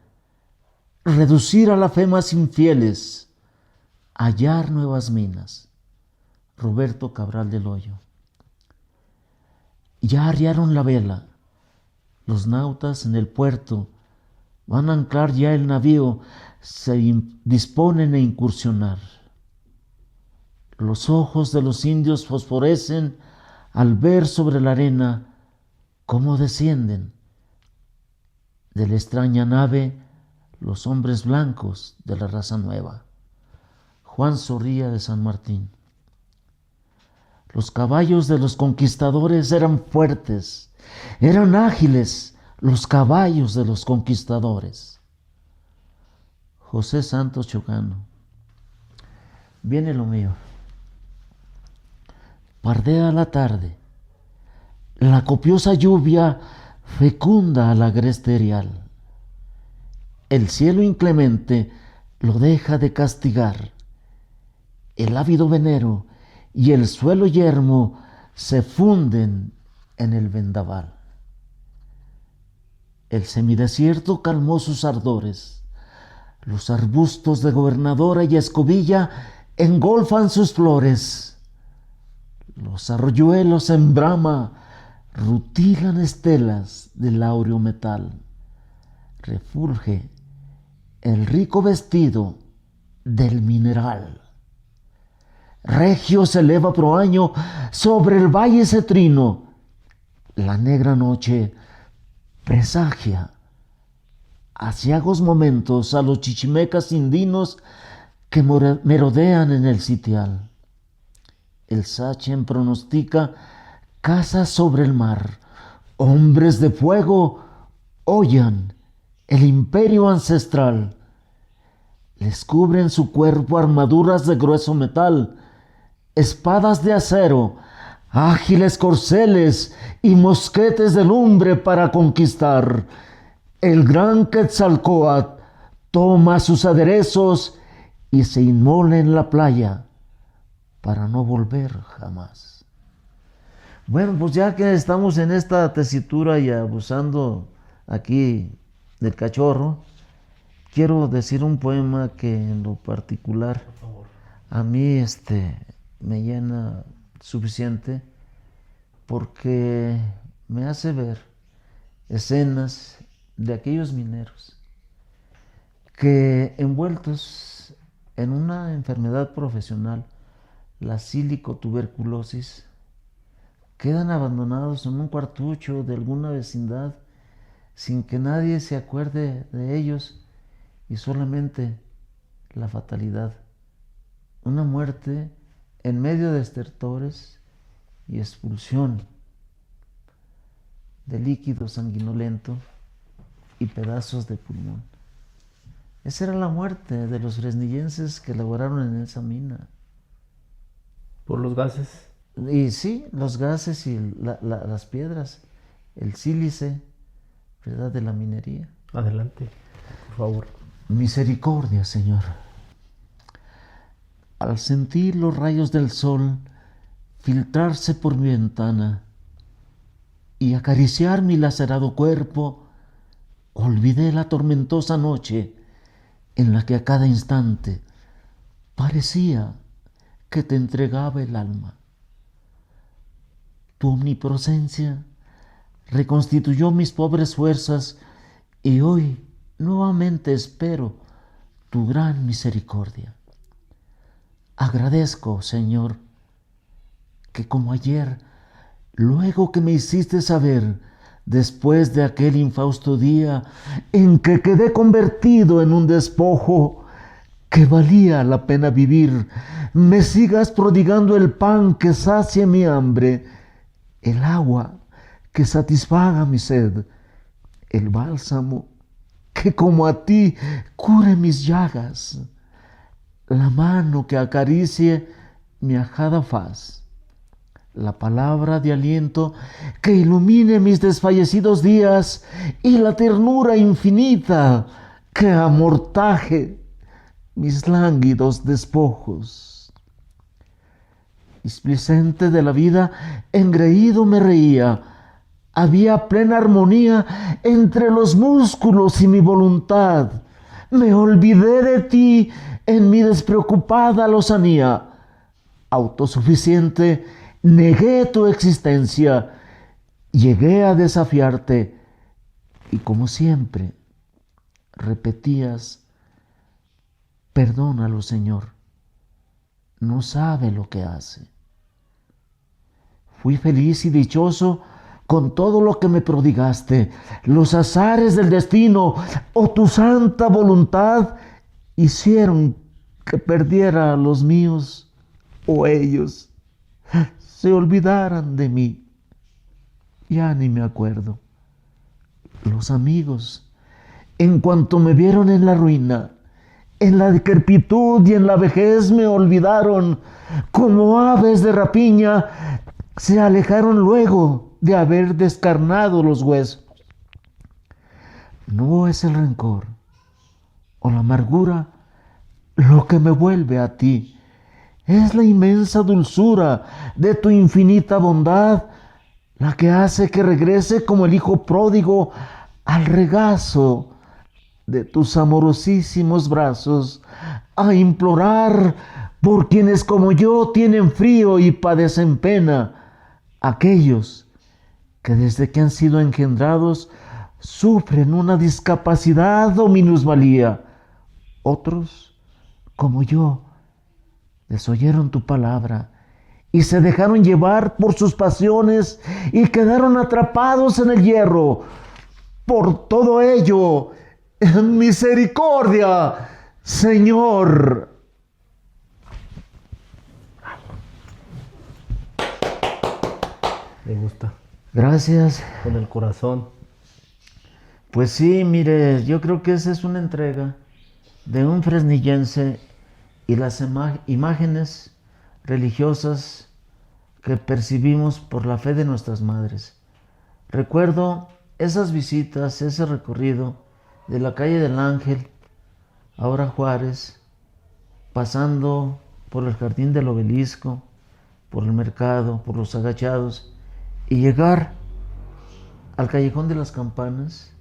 reducir a la fe más infieles, hallar nuevas minas. Roberto Cabral del Hoyo. Ya arriaron la vela, los nautas en el puerto, van a anclar ya el navío, se disponen a incursionar. Los ojos de los indios fosforecen al ver sobre la arena cómo descienden de la extraña nave los hombres blancos de la raza nueva. Juan Zorrilla de San Martín. Los caballos de los conquistadores eran fuertes, eran ágiles los caballos de los conquistadores. José Santos Chocano. Viene lo mío. Pardea la tarde, la copiosa lluvia fecunda al agreste erial. El cielo inclemente lo deja de castigar. El ávido venero y el suelo yermo se funden en el vendaval. El semidesierto calmó sus ardores. Los arbustos de gobernadora y escobilla engolfan sus flores. Los arroyuelos en brama rutilan estelas del áureo metal. Refulge el rico vestido del mineral. Regio se eleva proaño sobre el valle cetrino. La negra noche presagia aciagos momentos a los chichimecas indinos que merodean en el sitial. El Sachen pronostica casas sobre el mar. Hombres de fuego hollan el imperio ancestral. Les cubren su cuerpo armaduras de grueso metal, espadas de acero, ágiles corceles y mosquetes de lumbre para conquistar. El gran Quetzalcóatl toma sus aderezos y se inmola en la playa para no volver jamás. Bueno, pues ya que estamos en esta tesitura y abusando aquí del cachorro, quiero decir un poema que en lo particular a mí me llena suficiente, porque me hace ver escenas de aquellos mineros que, envueltos en una enfermedad profesional, la silicotuberculosis, quedan abandonados en un cuartucho de alguna vecindad sin que nadie se acuerde de ellos, y solamente la fatalidad, una muerte en medio de estertores y expulsión de líquido sanguinolento y pedazos de pulmón. Esa era la muerte de los fresnillenses que laboraron en esa mina. ¿Por los gases? Y sí, los gases y las piedras, el sílice, ¿verdad?, de la minería. Adelante, por favor. Misericordia, Señor. Al sentir los rayos del sol filtrarse por mi ventana y acariciar mi lacerado cuerpo, olvidé la tormentosa noche en la que a cada instante parecía que te entregaba el alma. Tu omnipresencia reconstituyó mis pobres fuerzas y hoy nuevamente espero tu gran misericordia. Agradezco, Señor, que como ayer, luego que me hiciste saber, después de aquel infausto día en que quedé convertido en un despojo, que valía la pena vivir, me sigas prodigando el pan que sacie mi hambre, el agua que satisfaga mi sed, el bálsamo que como a ti cure mis llagas, la mano que acaricie mi ajada faz, la palabra de aliento que ilumine mis desfallecidos días y la ternura infinita que amortaje mis lánguidos despojos. Displicente de la vida, engreído me reía. Había plena armonía entre los músculos y mi voluntad. Me olvidé de ti en mi despreocupada lozanía. Autosuficiente, negué tu existencia. Llegué a desafiarte y, como siempre, repetías: perdónalo, Señor, no sabe lo que hace. Fui feliz y dichoso con todo lo que me prodigaste. Los azares del destino o tu santa voluntad hicieron que perdiera a los míos, o ellos se olvidaran de mí. Ya ni me acuerdo. Los amigos, en cuanto me vieron en la ruina, en la decrepitud y en la vejez, me olvidaron. Como aves de rapiña, se alejaron luego de haber descarnado los huesos. No es el rencor o la amargura lo que me vuelve a ti. Es la inmensa dulzura de tu infinita bondad la que hace que regrese como el hijo pródigo al regazo de tus amorosísimos brazos, a implorar por quienes como yo tienen frío y padecen pena, aquellos que desde que han sido engendrados sufren una discapacidad o minusvalía. Otros, como yo, desoyeron tu palabra y se dejaron llevar por sus pasiones y quedaron atrapados en el hierro. Por todo ello, en misericordia, Señor. Me gusta. Gracias. Con el corazón. Pues sí, mire, yo creo que esa es una entrega de un fresnillense y las imágenes religiosas que percibimos por la fe de nuestras madres. Recuerdo esas visitas, ese recorrido de la calle del Ángel, ahora Juárez, pasando por el jardín del Obelisco, por el mercado, por los agachados, y llegar al callejón de las Campanas,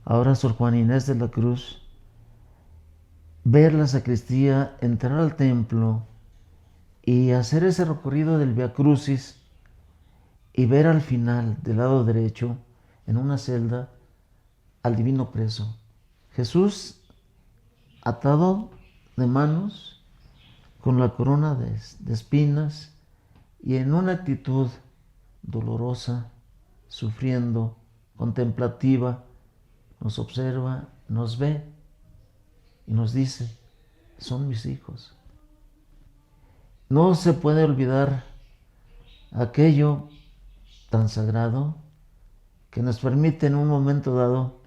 ahora Sor Juana Inés de la Cruz, ver la sacristía, entrar al templo y hacer ese recorrido del Via Crucis y ver al final, del lado derecho, en una celda, al divino preso. Jesús atado de manos, con la corona de espinas y en una actitud dolorosa, sufriendo, contemplativa, nos observa, nos ve y nos dice: son mis hijos. No se puede olvidar aquello tan sagrado que nos permite en un momento dado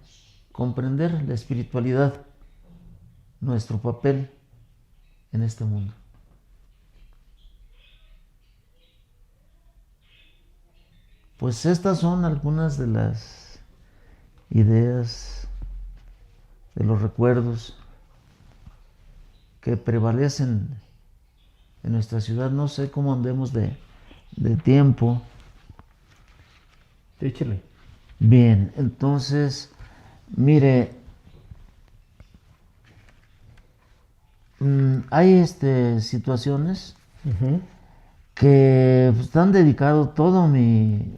comprender la espiritualidad, nuestro papel en este mundo. Pues estas son algunas de las ideas, de los recuerdos que prevalecen en nuestra ciudad. No sé cómo andemos de tiempo. Échale. Bien, entonces, mire, hay situaciones que están dedicado todo mi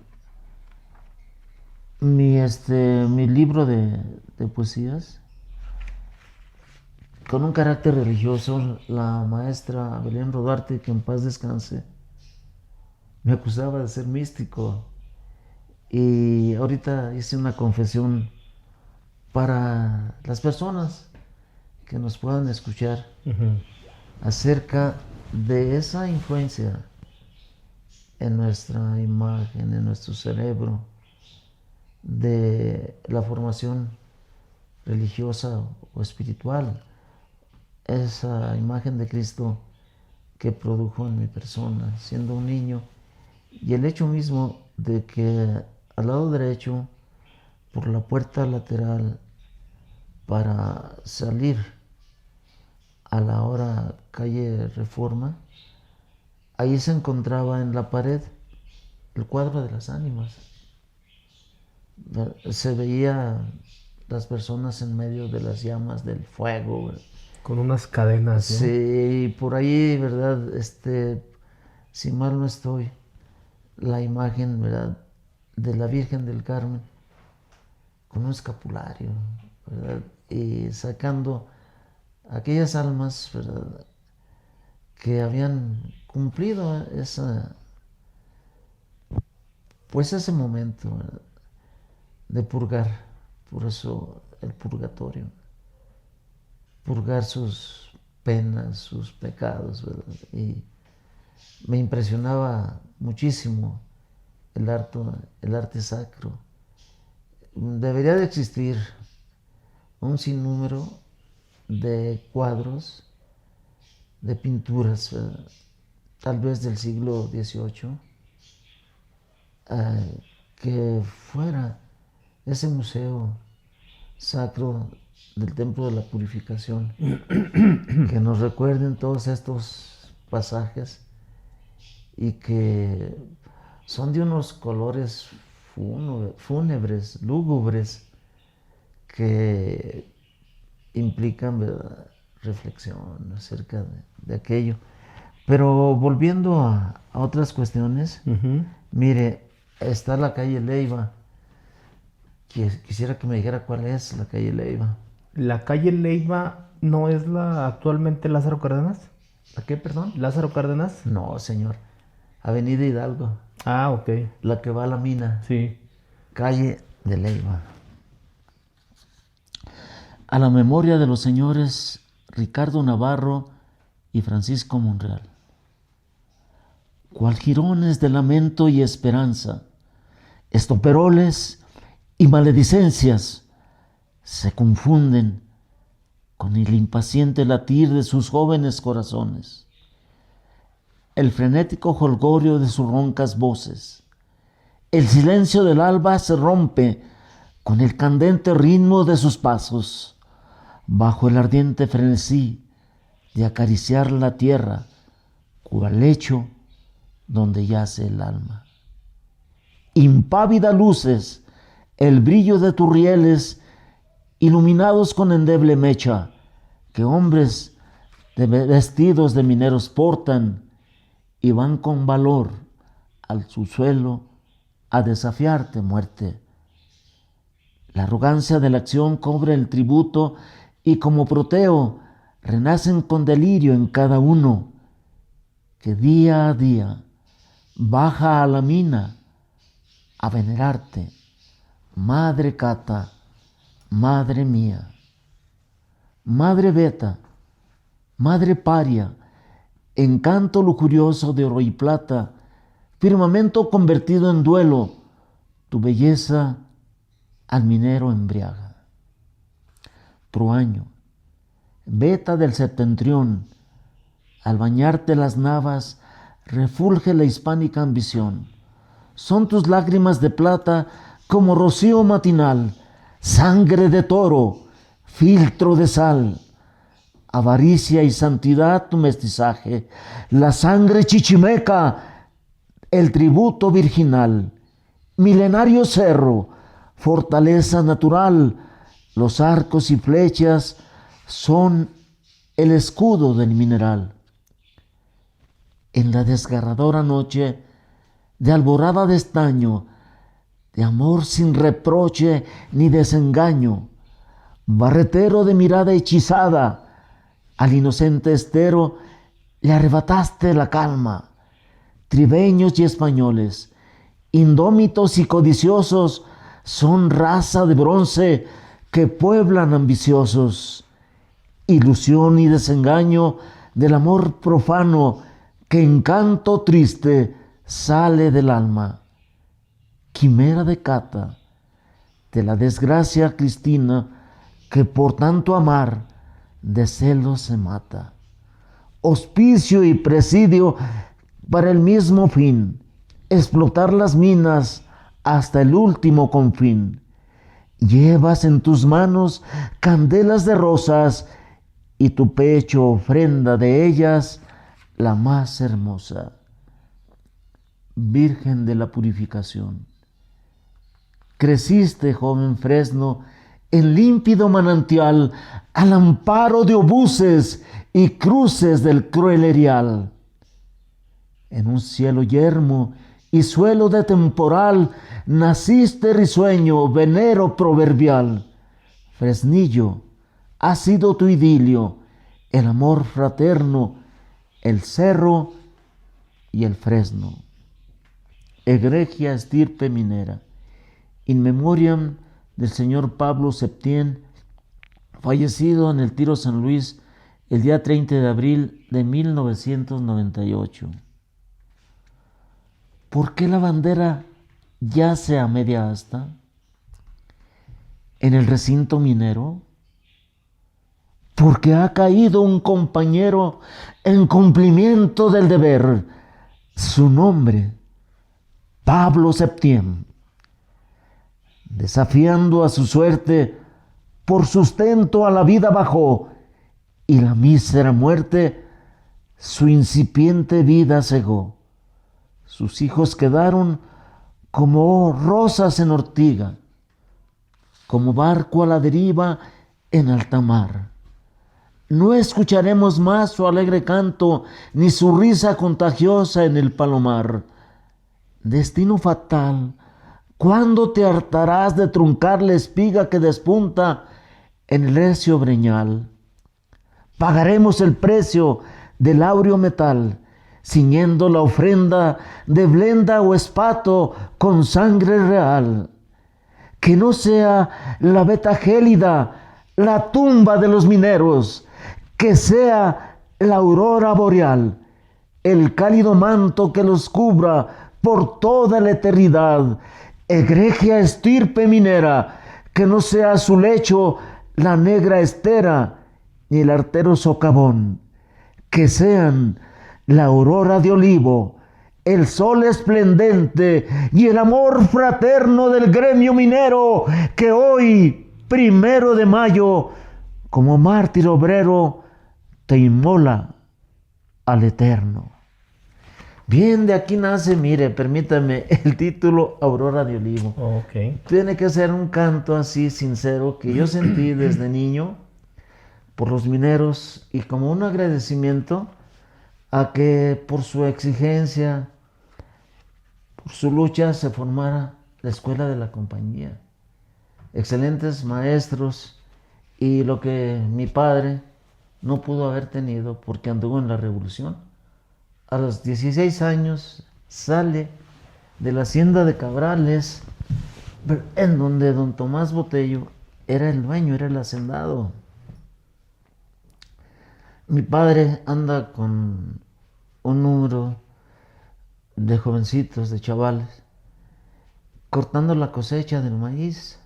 libro de poesías con un carácter religioso. La maestra Belén Rodarte, que en paz descanse, me acusaba de ser místico, y ahorita hice una confesión para las personas que nos puedan escuchar acerca de esa influencia en nuestra imagen, en nuestro cerebro, de la formación religiosa o espiritual. Esa imagen de Cristo que produjo en mi persona, siendo un niño, y el hecho mismo de que al lado derecho, por la puerta lateral, para salir a la hora calle Reforma, ahí se encontraba en la pared el cuadro de las ánimas. Se veía las personas en medio de las llamas del fuego, ¿verdad? Con unas cadenas, ¿no? Sí, por ahí, ¿verdad? Si mal no estoy, la imagen, ¿verdad?, de la Virgen del Carmen con un escapulario, ¿verdad? Y sacando aquellas almas, ¿verdad?, que habían cumplido ese momento, ¿verdad?, de purgar. Por eso el purgatorio, purgar sus penas, sus pecados, ¿verdad? Y me impresionaba muchísimo el arte sacro. Debería de existir un sinnúmero de cuadros, de pinturas, ¿verdad?, tal vez del siglo XVIII, que fuera ese museo sacro del Templo de la Purificación, que nos recuerden todos estos pasajes y que son de unos colores fúnebres, lúgubres, que implican, ¿verdad?, reflexión acerca de aquello. Pero volviendo a otras cuestiones, mire, está la calle Leiva. Quisiera que me dijera cuál es la calle Leiva. ¿La calle Leiva no es actualmente Lázaro Cárdenas? ¿La qué, perdón? ¿Lázaro Cárdenas? No, señor. Avenida Hidalgo. Ah, ok. La que va a la mina. Sí. Calle de Leiva. A la memoria de los señores Ricardo Navarro y Francisco Monreal. Cual jirones de lamento y esperanza, estoperoles y maledicencias se confunden con el impaciente latir de sus jóvenes corazones, el frenético jolgorio de sus roncas voces. El silencio del alba se rompe con el candente ritmo de sus pasos, bajo el ardiente frenesí de acariciar la tierra, cual lecho donde yace el alma. Impávida luces el brillo de tus rieles, iluminados con endeble mecha, que hombres vestidos de mineros portan y van con valor al subsuelo a desafiarte, muerte. La arrogancia de la acción cobra el tributo y como Proteo renacen con delirio en cada uno que día a día baja a la mina a venerarte, Madre Cata, Madre mía, Madre Beta, Madre Paria, encanto lujurioso de oro y plata, firmamento convertido en duelo, tu belleza al minero embriaga. Truaño, Beta del septentrión, al bañarte las navas, refulge la hispánica ambición. Son tus lágrimas de plata como rocío matinal, sangre de toro, filtro de sal. Avaricia y santidad tu mestizaje, la sangre chichimeca, el tributo virginal. Milenario cerro, fortaleza natural, los arcos y flechas son el escudo del mineral. En la desgarradora noche de alborada de estaño, de amor sin reproche ni desengaño, barretero de mirada hechizada, al inocente estero le arrebataste la calma. Tribeños y españoles, indómitos y codiciosos, son raza de bronce que pueblan ambiciosos. Ilusión y desengaño del amor profano que en canto triste sale del alma. Quimera de Cata, de la desgracia cristina que por tanto amar de celos se mata. hospicio y presidio para el mismo fin, explotar las minas hasta el último confín. Llevas en tus manos candelas de rosas y tu pecho ofrenda de ellas la más hermosa. Virgen de la Purificación, creciste, joven fresno, en límpido manantial, al amparo de obuses y cruces del cruel erial. En un cielo yermo y suelo de temporal, naciste risueño, venero proverbial. Fresnillo, ha sido tu idilio, el amor fraterno, el cerro y el fresno. Egregia estirpe minera, in memoriam del señor Pablo Septién, fallecido en el Tiro San Luis el día 30 de abril de 1998. ¿Por qué la bandera yace a media asta en el recinto minero? Porque ha caído un compañero en cumplimiento del deber. Su nombre, Pablo Septién. Desafiando a su suerte, por sustento a la vida bajó, y la mísera muerte su incipiente vida cegó. Sus hijos quedaron como rosas en ortiga, como barco a la deriva en alta mar. No escucharemos más su alegre canto, ni su risa contagiosa en el palomar. Destino fatal, ¿cuándo te hartarás de truncar la espiga que despunta en el recio breñal? Pagaremos el precio del áureo metal, ciñendo la ofrenda de blenda o espato con sangre real. Que no sea la veta gélida la tumba de los mineros, que sea la aurora boreal, el cálido manto que los cubra por toda la eternidad. Egregia estirpe minera, que no sea su lecho la negra estera, ni el artero socavón, que sean la aurora de olivo, el sol esplendente y el amor fraterno del gremio minero, que hoy, 1 de mayo, como mártir obrero, te inmola al Eterno. Bien, de aquí nace, mire, permítame, el título Aurora de Olivo. Ok. Tiene que ser un canto así sincero que yo sentí desde niño por los mineros y como un agradecimiento a que por su exigencia, por su lucha, se formara la escuela de la compañía. Excelentes maestros y lo que mi padre no pudo haber tenido porque anduvo en la revolución. A los 16 años sale de la hacienda de Cabrales, en donde don Tomás Botello era el dueño, era el hacendado. Mi padre anda con un número de jovencitos, de chavales, cortando la cosecha del maíz.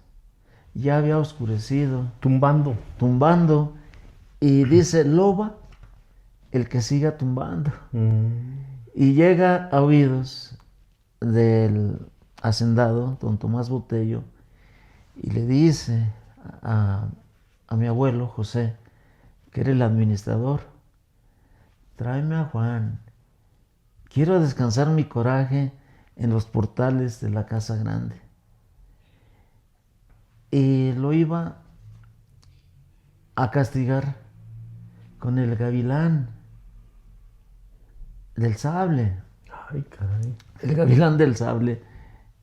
Ya había oscurecido. Tumbando. Y dice, loba el que siga tumbando. Y llega a oídos del hacendado, don Tomás Botello, y le dice a mi abuelo José, que era el administrador, tráeme a Juan, quiero descansar mi coraje en los portales de la casa grande. Y lo iba a castigar con el gavilán del sable. Ay, caray. El gavilán del sable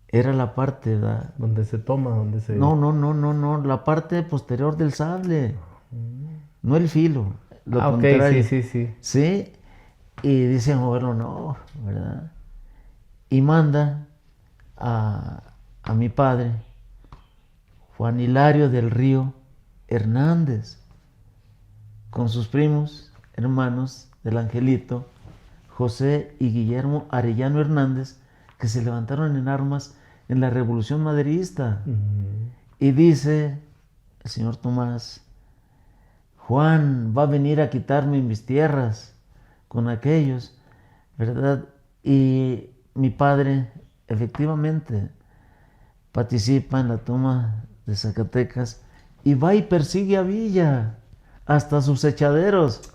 era la parte donde se toma, donde se... No, la parte posterior del sable. No el filo. Lo contrario. Sí. Sí, y dice mi abuelo, no, ¿verdad? Y manda a mi padre, Juan Hilario del Río Hernández, con sus primos, hermanos del Angelito, José y Guillermo Arellano Hernández, que se levantaron en armas en la Revolución Maderista. Y dice el señor Tomás, Juan va a venir a quitarme mis tierras, con aquellos, ¿verdad? Y mi padre efectivamente participa en la toma de Zacatecas y va y persigue a Villa hasta sus echaderos,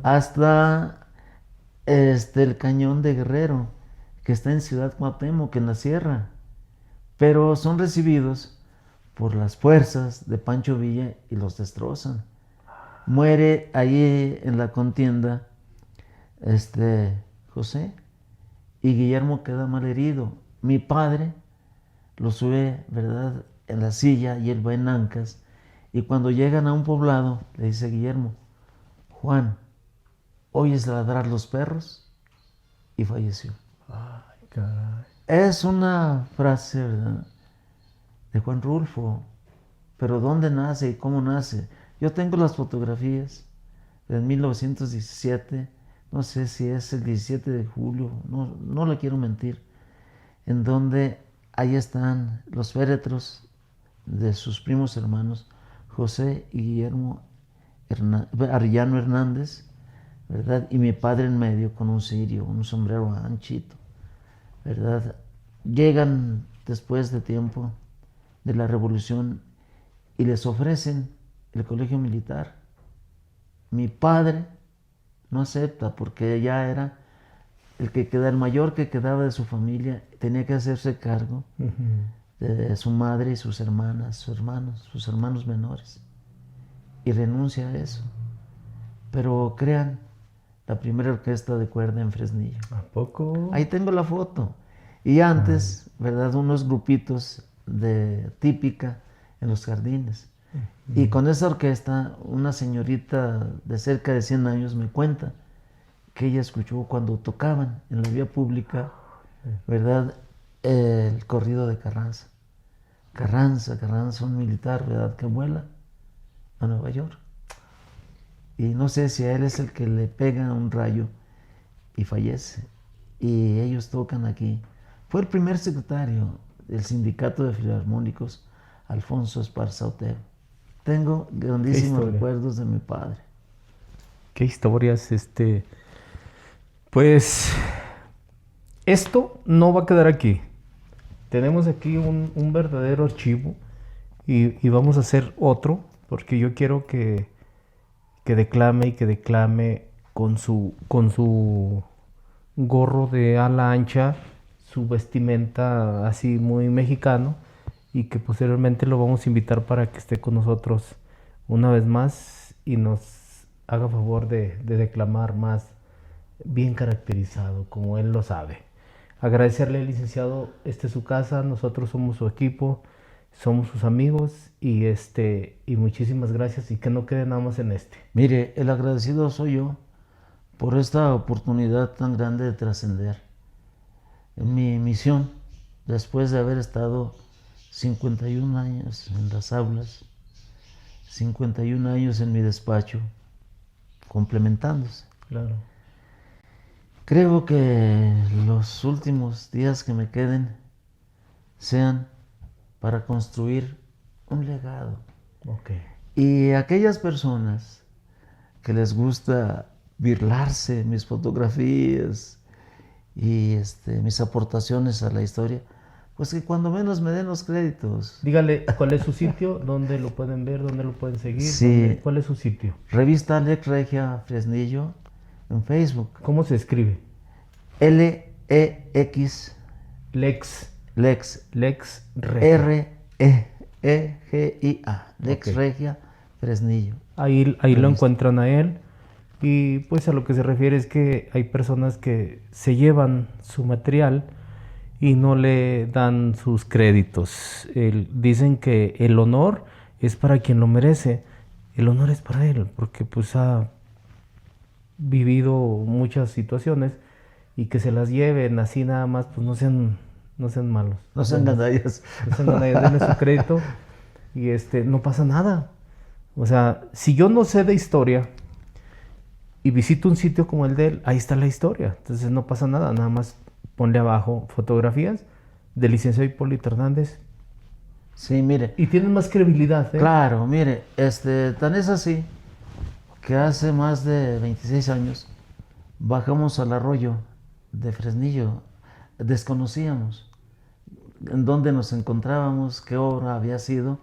hasta el cañón de Guerrero, que está en Ciudad Cuauhtémoc, en la sierra. Pero son recibidos por las fuerzas de Pancho Villa y los destrozan. Muere ahí en la contienda José, y Guillermo queda mal herido. Mi padre lo sube, ¿verdad?, en la silla y él va en ancas. Y cuando llegan a un poblado, le dice Guillermo: Juan, ¿oyes ladrar los perros? Y falleció. Ay, caray. Es una frase, ¿verdad?, de Juan Rulfo. Pero ¿dónde nace y cómo nace? Yo tengo las fotografías de 1917, no sé si es el 17 de julio, no le quiero mentir, en donde ahí están los féretros de sus primos hermanos, José y Guillermo Arellano Hernández, ¿verdad? Y mi padre en medio con un cirio, un sombrero anchito, ¿verdad? Llegan después de tiempo de la revolución y les ofrecen el colegio militar. Mi padre no acepta porque ya era el mayor que quedaba de su familia, tenía que hacerse cargo de su madre y sus hermanas, sus hermanos menores, y renuncia a eso. Pero crean la primera orquesta de cuerda en Fresnillo. ¿A poco? Ahí tengo la foto. Y antes, ¿verdad?, unos grupitos de típica en los jardines. Y con esa orquesta, una señorita de cerca de 100 años me cuenta que ella escuchó cuando tocaban en la vía pública, ¿verdad?, el corrido de Carranza. Carranza, un militar, ¿verdad?, que vuela a Nueva York. Y no sé si a él es el que le pega un rayo y fallece. Y ellos tocan aquí. Fue el primer secretario del Sindicato de Filarmónicos, Alfonso Esparza Otero. Tengo grandísimos recuerdos de mi padre. Qué historias, Pues esto no va a quedar aquí. Tenemos aquí un verdadero archivo y vamos a hacer otro, porque yo quiero que declame con su gorro de ala ancha, su vestimenta así muy mexicano, y que posteriormente lo vamos a invitar para que esté con nosotros una vez más y nos haga favor de declamar más bien caracterizado, como él lo sabe. Agradecerle, licenciado, es su casa, nosotros somos su equipo, somos sus amigos y muchísimas gracias, y que no quede nada más en Mire, el agradecido soy yo por esta oportunidad tan grande de trascender. Mi misión, después de haber estado 51 años en las aulas, 51 años en mi despacho, complementándose. Claro. Creo que los últimos días que me queden sean para construir un legado. Okay. Y aquellas personas que les gusta birlarse mis fotografías y mis aportaciones a la historia, pues que cuando menos me den los créditos. Dígale, ¿cuál es su sitio? ¿Dónde lo pueden ver? ¿Dónde lo pueden seguir? Sí. ¿Cuál es su sitio? Revista Lex Regia Fresnillo en Facebook. ¿Cómo se escribe? L-E-X. Lex Regia. R-E-E-G-I-A. Lex Okay. Regia Fresnillo. Ahí lo encuentran a él. Y pues a lo que se refiere es que hay personas que se llevan su material y no le dan sus créditos. Dicen que el honor es para quien lo merece. El honor es para él, porque pues ha vivido muchas situaciones, y que se las lleven así nada más, pues no sean malos. No sean gandallas. No sean gandallas, denle su crédito y no pasa nada. O sea, si yo no sé de historia y visito un sitio como el de él, ahí está la historia. Entonces no pasa nada, nada más ponle abajo fotografías del licenciado Hipólito Hernández. Sí, mire. Y tienen más credibilidad, ¿eh? Claro, mire, tan es así que hace más de 26 años bajamos al arroyo de Fresnillo, desconocíamos en dónde nos encontrábamos, qué obra había sido,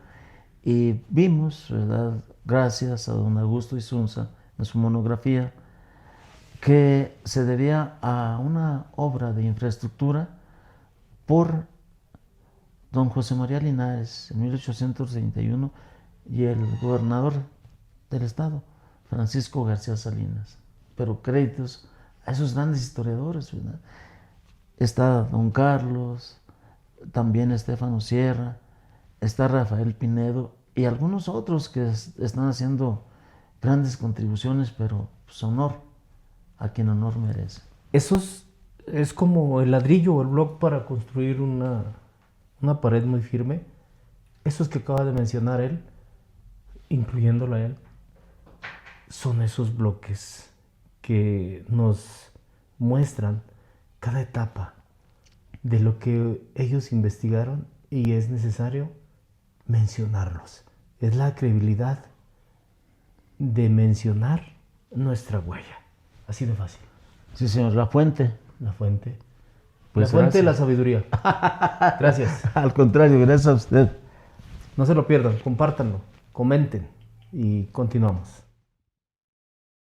y vimos, ¿verdad?, gracias a don Augusto Isunza, en su monografía, que se debía a una obra de infraestructura por don José María Linares en 1831 y el gobernador del estado, Francisco García Salinas. Pero créditos a esos grandes historiadores, ¿verdad? Está don Carlos, también Estefano Sierra, está Rafael Pinedo y algunos otros que están haciendo grandes contribuciones, pero pues honor a quien honor merece. Es como el ladrillo o el bloque para construir una pared muy firme. Esos que acaba de mencionar él, incluyéndolo a él, son esos bloques que nos muestran cada etapa de lo que ellos investigaron y es necesario mencionarlos. Es la credibilidad de mencionar nuestra huella. Así de fácil. Sí, señor, la fuente. La fuente. Pues la fuente de la gracias. sabiduría. Gracias. Al contrario, gracias a usted. No se lo pierdan, compártanlo, comenten y continuamos.